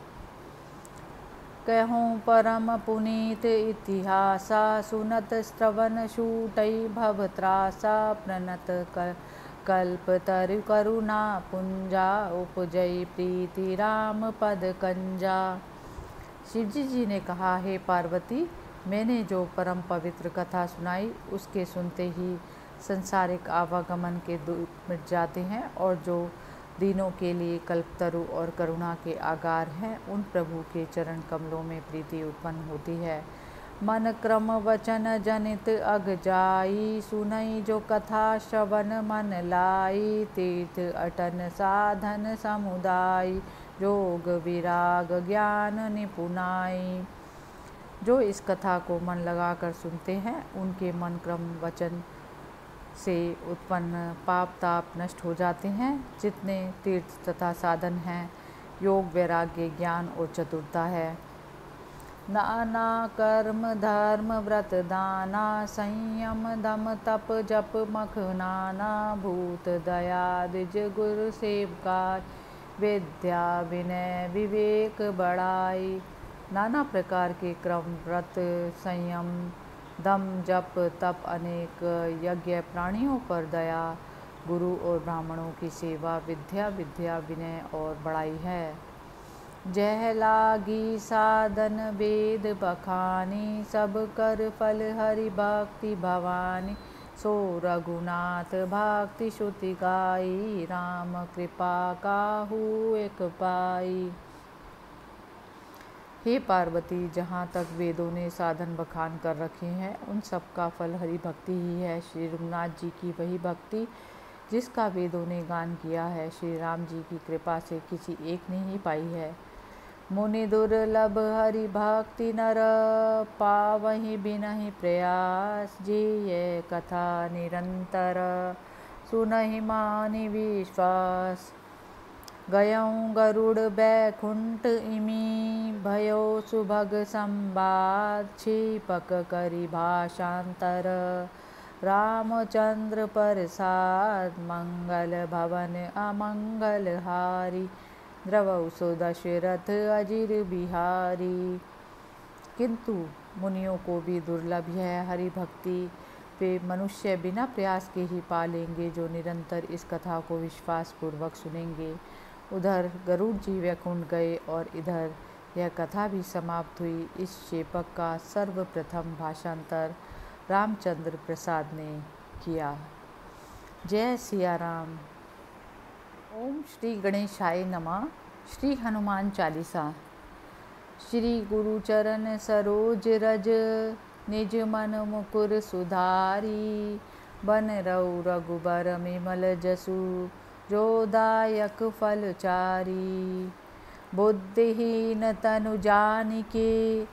कहूँ परम पुनीत इतिहासा, सुनत श्रवण शूटई भव त्रासा। प्रणत कल्प तरु करुणा पुंजा, उपजई प्रीति राम पद कंजा। शिवजी जी ने कहा, हे पार्वती, मैंने जो परम पवित्र कथा सुनाई उसके सुनते ही संसारिक आवागमन के दुख मिट जाते हैं, और जो दीनों के लिए कल्पतरु और करुणा के आगार हैं, उन प्रभु के चरण कमलों में प्रीति उत्पन्न होती है। मन क्रम वचन जनित अग जाई, सुनई जो कथा श्रवण मन लाई। तीर्थ अटन साधन समुदाय, जोग विराग ज्ञान निपुनाई। जो इस कथा को मन लगाकर सुनते हैं, उनके मन क्रम वचन से उत्पन्न पाप ताप नष्ट हो जाते हैं। जितने तीर्थ तथा साधन हैं, योग वैराग्य ज्ञान और चतुरता है। नाना कर्म धर्म व्रत दाना, संयम दम तप जप मख नाना। भूत दया द्विज गुरु सेवकार, विद्या विनय विवेक बड़ाई। नाना प्रकार के क्रम व्रत संयम दम जप तप अनेक यज्ञ प्राणियों पर दया, गुरु और ब्राह्मणों की सेवा, विद्या विद्या विनय और बड़ाई है। जह लागी साधन वेद बखानी, सब कर फल हरि भक्ति भवानी। सो रघुनाथ भक्ति श्रुति गाई, राम कृपा काहू एक पाई। हे पार्वती, जहाँ तक वेदों ने साधन बखान कर रखे हैं, उन सब का फल हरि भक्ति ही है। श्री रघुनाथ जी की वही भक्ति जिसका वेदों ने गान किया है, श्री राम जी की कृपा से किसी एक ने ही पाई है। मुनि दुर्लभ हरि भक्ति नर, पावहि बिनहि प्रयास। जी ये कथा निरंतर, सुनहि मानि विश्वास। गयऊँ गरुड़ बैकुंठ इमी, भयो सुभग संवाद। क्षिपक करि भाषांतर, रामचंद्र प्रसाद। मंगल भवन अमंगल हारी, द्रवौ सो दशरथ अजिर बिहारी। किंतु मुनियों को भी दुर्लभ है हरि भक्ति। वे मनुष्य बिना प्रयास के ही पा लेंगे जो निरंतर इस कथा को विश्वास पूर्वक सुनेंगे। उधर गरुड़ जी वैकुंठ गए और इधर यह कथा भी समाप्त हुई। इस शेपक का सर्वप्रथम भाषांतर रामचंद्र प्रसाद ने किया। जय सिया राम। ओम श्री गणेशाय नमः। श्री हनुमान चालीसा। श्री गुरु चरण सरोज रज, निज मन मुकुर सुधारी। बन रऊ रघुबर विमल जसु, जो दायक फल चारी। बुद्धिहीन तनु जानिके,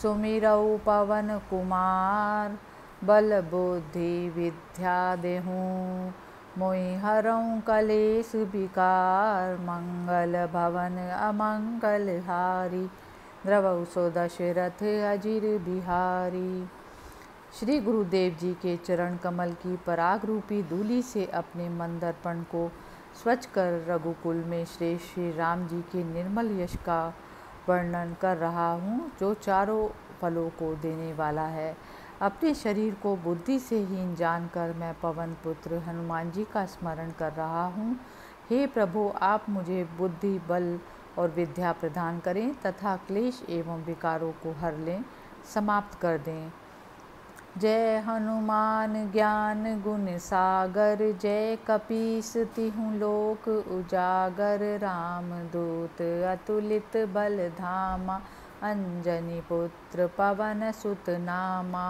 सुमिरऊ पवन कुमार। बल बुद्धि विद्या देहूँ, मोहि हरऊँ कलेश विकार। मंगल भवन अमंगल हारी, द्रवौ सो दशरथ अजिर बिहारी। श्री गुरुदेव जी के चरण कमल की पराग रूपी धूलि से अपने मन दर्पण को स्वच्छ कर रघुकुल में श्रेष्ठ श्री राम जी के निर्मल यश का वर्णन कर रहा हूँ, जो चारों फलों को देने वाला है। अपने शरीर को बुद्धि से हीन जानकर मैं पवन पुत्र हनुमान जी का स्मरण कर रहा हूँ। हे प्रभु, आप मुझे बुद्धि बल और विद्या प्रदान करें तथा क्लेश एवं विकारों को हर लें, समाप्त कर दें। जय हनुमान ज्ञान गुण सागर, जय कपीस तिहुँ लोक उजागर। राम दूत अतुलित बल धामा, अंजनी पुत्र पवन सुत नामा।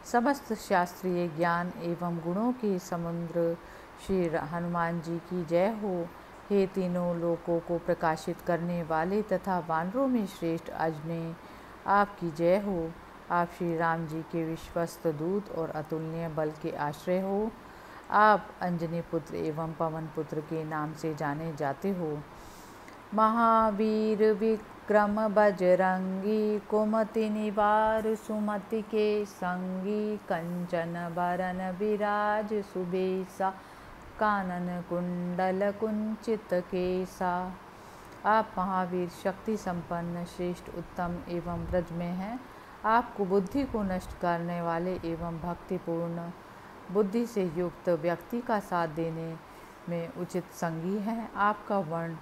समस्त शास्त्रीय ज्ञान एवं गुणों के समुद्र श्री हनुमान जी की जय हो। हे तीनों लोकों को प्रकाशित करने वाले तथा वानरों में श्रेष्ठ अजने, आपकी जय हो। आप श्री राम जी के विश्वस्त दूत और अतुलनीय बल के आश्रय हो। आप अंजनी पुत्र एवं पवन पुत्र के नाम से जाने जाते हो। महावीर विक्रम बजरंगी, कुमति निवार सुमति के संगी, कंचन बरन विराज सुबेसा, कानन कुंडल कुंचित केसा। आप महावीर शक्ति संपन्न श्रेष्ठ उत्तम एवं ब्रज में हैं। आप कुबुद्धि को नष्ट करने वाले एवं भक्तिपूर्ण बुद्धि से युक्त व्यक्ति का साथ देने में उचित संगी हैं। आपका वर्ण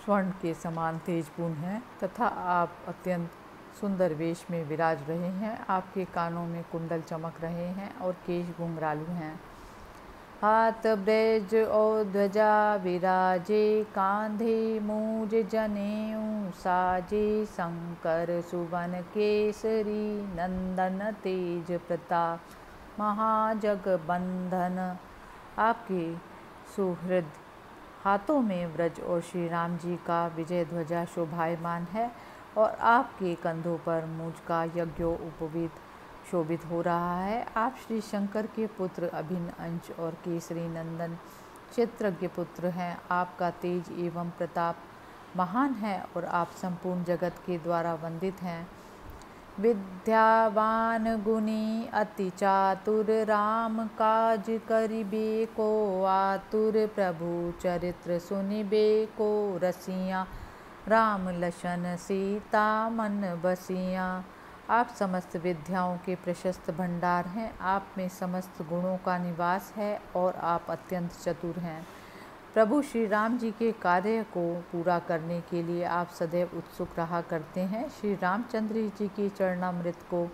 स्वर्ण के समान तेजपूर्ण है तथा आप अत्यंत सुंदर वेश में विराज रहे हैं। आपके कानों में कुंडल चमक रहे हैं और केश घुंघरालू हैं। हाथ ब्रज और ध्वजा विराजे, कांधे मूज जनेऊ साजे, शंकर सुवन केसरी नंदन तेज प्रताप महाजगबंधन। आपके सुहृद हाथों में ब्रज और श्री राम जी का विजय ध्वजा शोभायमान है और आपके कंधों पर मूज का यज्ञोपवीत शोभित हो रहा है। आप श्री शंकर के पुत्र अभिन्न अंश और केसरी नंदन चित्रज्ञ पुत्र हैं। आपका तेज एवं प्रताप महान है और आप संपूर्ण जगत के द्वारा वंदित हैं। विद्यावान गुणी अति चातुर, राम काज करिबे को आतुर, प्रभु चरित्र सुनिबे को रसिया, राम लशन सीता मन बसिया। आप समस्त विद्याओं के प्रशस्त भंडार हैं। आप में समस्त गुणों का निवास है और आप अत्यंत चतुर हैं। प्रभु श्री राम जी के कार्य को पूरा करने के लिए आप सदैव उत्सुक रहा करते हैं। श्री रामचंद्र जी की चरणामृत को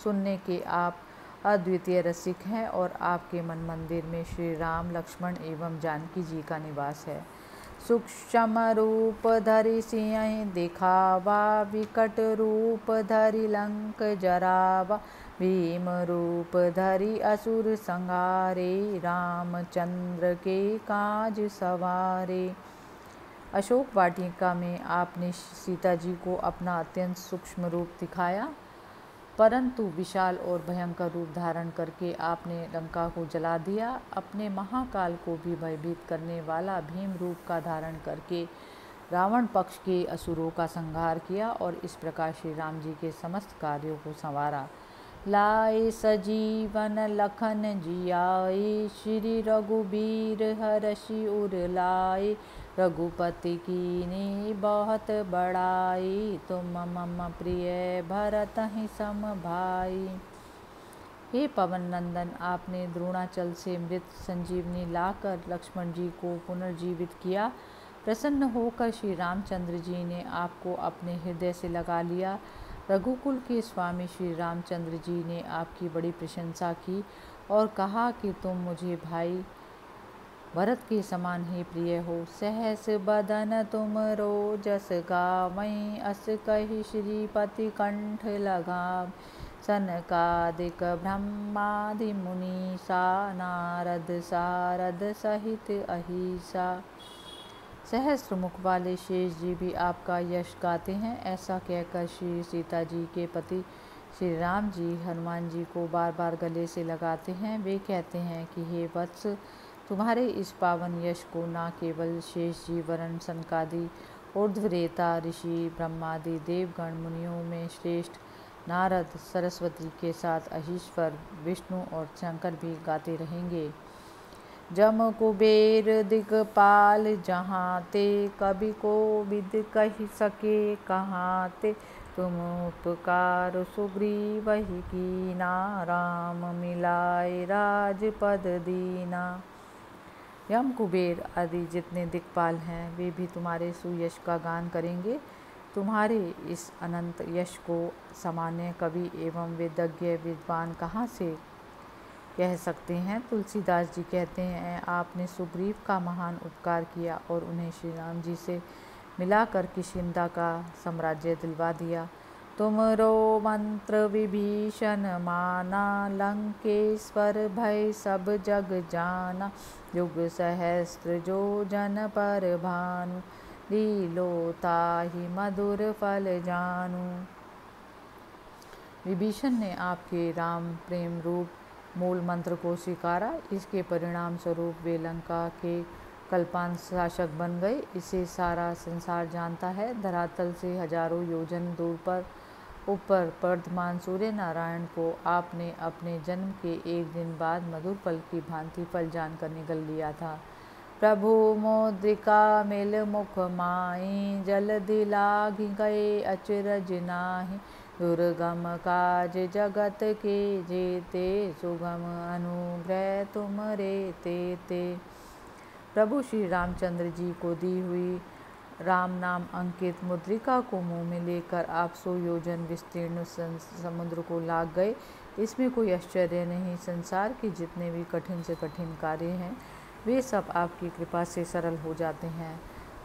सुनने के आप अद्वितीय रसिक हैं और आपके मन मंदिर में श्री राम लक्ष्मण एवं जानकी जी का निवास है। सूक्ष्म रूप धरि सिंह दिखावा, विकट रूप धरि लंक जरावा, भीम रूप धरि असुर संहारे, रामचंद्र के काज सवारे। अशोक वाटिका में आपने सीता जी को अपना अत्यंत सूक्ष्म रूप दिखाया, परंतु विशाल और भयंकर रूप धारण करके आपने लंका को जला दिया। अपने महाकाल को भी भयभीत करने वाला भीम रूप का धारण करके रावण पक्ष के असुरों का संहार किया और इस प्रकार श्री राम जी के समस्त कार्यों को संवारा। लाए सजीवन लखन जियाए, श्री रघुबीर हरषि उर लाए, रघुपति कीन्ही बहुत बड़ाई, तुम मम प्रिय भरतहि सम भाई। हे पवन नंदन, आपने द्रोणाचल से मृत संजीवनी लाकर लक्ष्मण जी को पुनर्जीवित किया। प्रसन्न होकर श्री रामचंद्र जी ने आपको अपने हृदय से लगा लिया। रघुकुल के स्वामी श्री रामचंद्र जी ने आपकी बड़ी प्रशंसा की और कहा कि तुम मुझे भाई भरत के समान ही प्रिय हो। सहस बदन तुम रो जस गावई, अस कहि श्रीपति कंठ लगाव, सनकादिक ब्रह्मादि मुनीसा, नारद सारद सहित अहिसा। सहस्त्र मुख वाले शेष जी भी आपका यश गाते हैं। ऐसा कहकर श्री सीता जी के पति श्री राम जी हनुमान जी को बार बार गले से लगाते हैं। वे कहते हैं कि हे वत्स, तुम्हारे इस पावन यश को न केवल शेष जी वरण सनकादि ऊर्ध्वरेता ऋषि ब्रह्मादि देवगण मुनियों में श्रेष्ठ नारद सरस्वती के साथ अहीश्वर विष्णु और शंकर भी गाते रहेंगे। जम कुबेर दिगपाल जहाँ ते, कवि को विद कही सके कहाँ ते, तुम उपकार सुग्रीव ही कीना, राम मिलाए राजपद दीना। यम कुबेर आदि जितने दिक्पाल हैं वे भी तुम्हारे सुयश का गान करेंगे। तुम्हारे इस अनंत यश को सामान्य कवि एवं वेदज्ञ विद्वान कहाँ से कह सकते हैं। तुलसीदास जी कहते हैं, आपने सुग्रीव का महान उपकार किया और उन्हें श्री राम जी से मिलाकर किष्किंधा का साम्राज्य दिलवा दिया। तुमरो मंत्र विभीषण माना, लंकेश्वर भय सब जग जाना, युग सहस्त्र जो जन पर भानु, लीलो ताहि मधुर फल जानू। विभीषण ने आपके राम प्रेम रूप मूल मंत्र को स्वीकारा। इसके परिणाम स्वरूप वे लंका के कल्पांत शासक बन गए। इसे सारा संसार जानता है। धरातल से हजारों योजन दूर पर ऊपर वर्तमान सूर्य नारायण को आपने अपने जन्म के एक दिन बाद मधुर फल की भांति फल जानकर निगल लिया था। प्रभु मोद्रिका मिल मुख माही, जल्दी लाग गए अचरज नाही। दुर्गम काज जगत के जेते, सुगम अनुग्रह तुम रे ते। प्रभु श्री रामचंद्र जी को दी हुई राम नाम अंकित मुद्रिका को मुंह में लेकर आप 100 योजन विस्तीर्ण समुद्र को लाग गए। इसमें कोई आश्चर्य नहीं। संसार के जितने भी कठिन से कठिन कार्य हैं वे सब आपकी कृपा से सरल हो जाते हैं।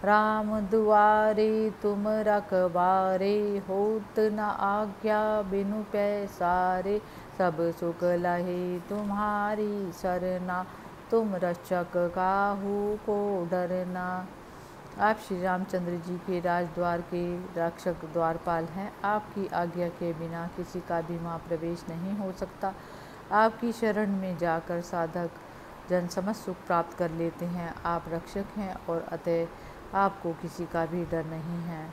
राम दुआरे तुम रखवारे, होत न आज्ञा बिनु पैसारे। सब सुख लहे तुम्हारी सरना, तुम रक्षक काहू को डरना। आप श्री रामचंद्र जी के राजद्वार के रक्षक द्वारपाल हैं। आपकी आज्ञा के बिना किसी का भी वहाँ प्रवेश नहीं हो सकता। आपकी शरण में जाकर साधक जन समस्त सुख प्राप्त कर लेते हैं। आप रक्षक हैं और अतः आपको किसी का भी डर नहीं है।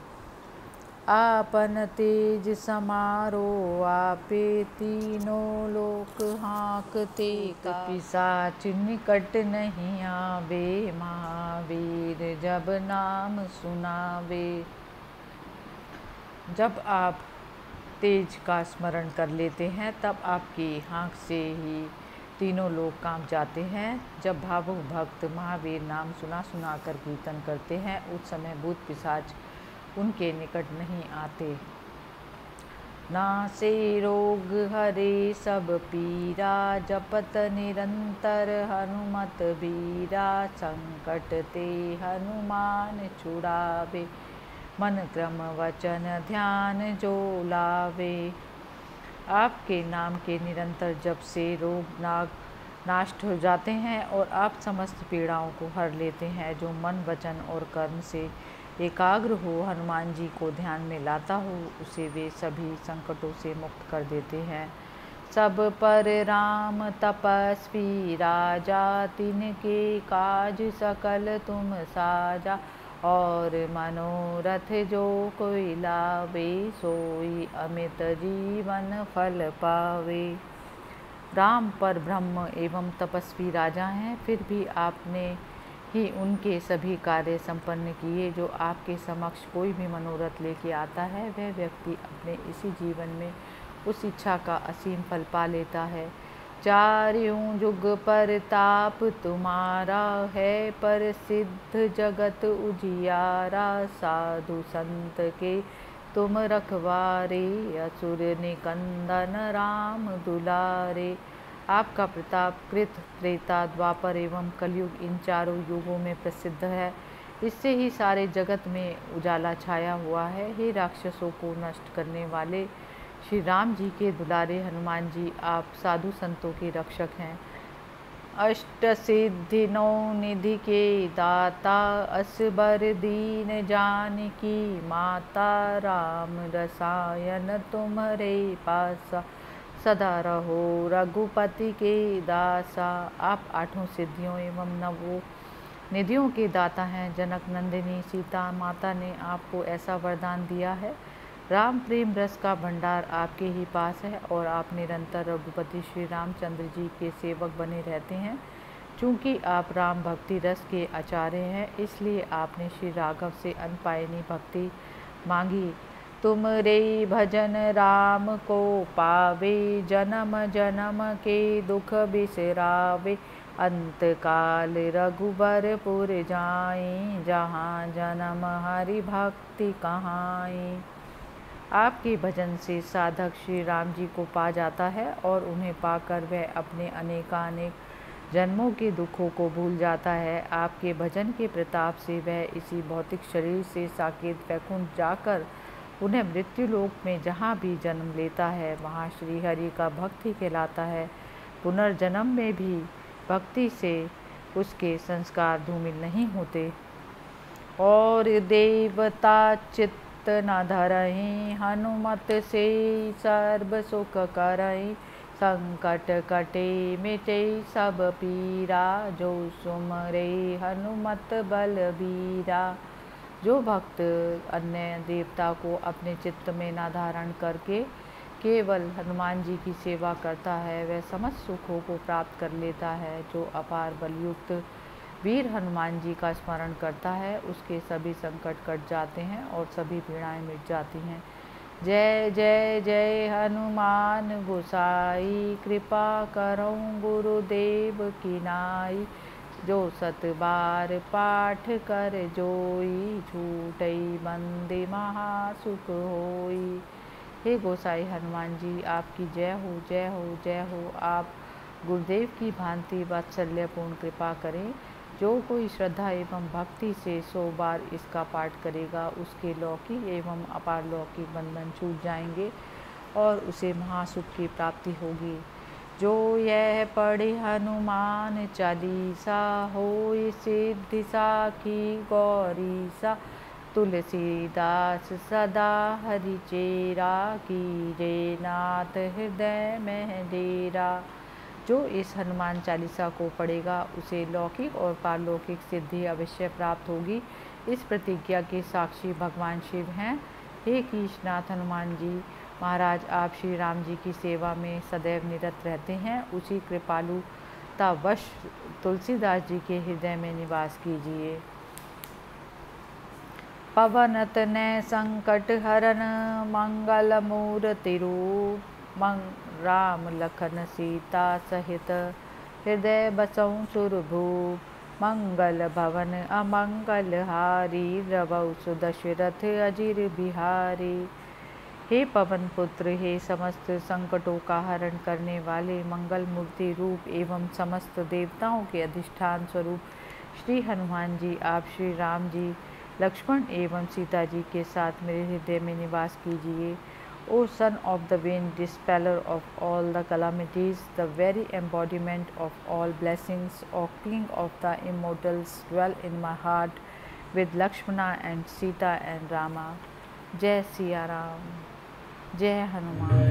आपन तेज समारो आपे, तीनों लोक हाँकते का। पिशाच निकट नहीं आवे, महावीर जब नाम सुनावे। जब आप तेज का स्मरण कर लेते हैं तब आपकी हाँक से ही तीनों लोग कांप जाते हैं। जब भावुक भक्त महावीर नाम सुना कर कीर्तन करते हैं उस समय भूत पिशाच उनके निकट नहीं आते। नासे रोग हरे सब पीरा, जपत निरंतर हनुमत बीरा। संकट ते हनुमान छुड़ावे, मन क्रम वचन ध्यान जो लावे। आपके नाम के निरंतर जप से रोग नाश हो जाते हैं और आप समस्त पीड़ाओं को हर लेते हैं। जो मन वचन और कर्म से एकाग्र हो, हनुमान जी को ध्यान में लाता हो, उसे वे सभी संकटों से मुक्त कर देते हैं। सब पर राम तपस्वी राजा, तिनके काज सकल तुम साजा। और मनोरथ जो कोई लावे, सोई अमित जीवन फल पावे। राम पर ब्रह्म एवं तपस्वी राजा हैं, फिर भी आपने ही उनके सभी कार्य संपन्न किए। जो आपके समक्ष कोई भी मनोरथ लेके आता है वह व्यक्ति अपने इसी जीवन में उस इच्छा का असीम फल पा लेता है। चारों जुग पर ताप तुम्हारा है, पर सिद्ध जगत उजियारा। साधु संत के तुम रखवारे, असुर निकंदन राम दुलारे। आपका प्रताप कृत, त्रेता, द्वापर एवं कलयुग इन चारों युगों में प्रसिद्ध है। इससे ही सारे जगत में उजाला छाया हुआ है। हे राक्षसों को नष्ट करने वाले श्री राम जी के दुलारे हनुमान जी, आप साधु संतों के रक्षक हैं। अष्ट सिद्धि नौ निधि के दाता, असबर दीन जानकी माता। राम रसायन तुम्हारे पासा, सदा रहो रघुपति के दासा। आप आठों सिद्धियों एवं नवों निधियों के दाता हैं। जनक नंदिनी सीता माता ने आपको ऐसा वरदान दिया है। राम प्रेम रस का भंडार आपके ही पास है और आप निरंतर रघुपति श्री रामचंद्र जी के सेवक बने रहते हैं। चूँकि आप राम भक्ति रस के आचार्य हैं, इसलिए आपने श्री राघव से अनपायनी भक्ति मांगी। तुम रे भजन राम को पावे, जन्म जन्म के दुख बिसरावे। अंत काल रघुबरपुर जाई, जहाँ जन्म हरि भक्ति कहाई। आपके भजन से साधक श्री राम जी को पा जाता है और उन्हें पाकर वह अपने अनेकानेक जन्मों के दुखों को भूल जाता है। आपके भजन के प्रताप से वह इसी भौतिक शरीर से साकेत वैकुंठ जाकर उन्हें मृत्युलोक में जहाँ भी जन्म लेता है वहाँ श्री हरि का भक्त ही कहलाता है। पुनर्जन्म में भी भक्ति से उसके संस्कार धूमिल नहीं होते और देवता चित्त चित्त न धरहि, हनुमत से सर्व सुख करहि। संकट कटे मिटे सब पीरा, जो सुमरे हनुमत बलबीरा। जो भक्त अन्य देवता को अपने चित्त में न धारण करके केवल हनुमान जी की सेवा करता है, वह समस्त सुखों को प्राप्त कर लेता है। जो अपार बलयुक्त वीर हनुमान जी का स्मरण करता है, उसके सभी संकट कट जाते हैं और सभी पीड़ाएं मिट जाती हैं। जय जय जय हनुमान गोसाई, कृपा करऊं गुरुदेव की नाई। जो सत बार पाठ कर जोई, छूटई बंदे महासुख होई। हे गोसाई हनुमान जी, आपकी जय हो जय हो जय हो। आप गुरुदेव की भांति वात्सल्यपूर्ण कृपा करें। जो कोई श्रद्धा एवं भक्ति से 100 बार इसका पाठ करेगा, उसके लौकिक एवं अपारलौकिक बंधन छूट जाएंगे और उसे महासुख की प्राप्ति होगी। जो यह पढ़े हनुमान चालीसा, होय सिद्धि साखी गौरीसा। तुलसीदास सदा हरि चेरा, कीजे नाथ हृदय में डेरा। जो इस हनुमान चालीसा को पढ़ेगा, उसे लौकिक और पारलौकिक सिद्धि अवश्य प्राप्त होगी। इस प्रतिज्ञा के साक्षी भगवान शिव हैं। हे कीशनाथ हनुमान जी महाराज, आप श्री राम जी की सेवा में सदैव निरत रहते हैं। उसी कृपालुतावश तुलसीदास जी के हृदय में निवास कीजिए। पवन तनय संकट हरन, मंगल मूर्ति रूप। राम लखन सीता सहित, हृदय बसऊं सुरभूप। मंगल भवन अमंगल हारी, द्रवौ सुदशरथ अजिर बिहारी। हे पवन पुत्र, हे समस्त संकटों का हरण करने वाले, मंगल मूर्ति रूप एवं समस्त देवताओं के अधिष्ठान स्वरूप श्री हनुमान जी, आप श्री राम जी, लक्ष्मण एवं सीता जी के साथ मेरे हृदय में निवास कीजिए। O son of the wind, dispeller of all the calamities, the very embodiment of all blessings, O king of the immortals, dwell in my heart with Lakshmana and Sita and Rama. Jai Siya Ram, Jai Hanuman।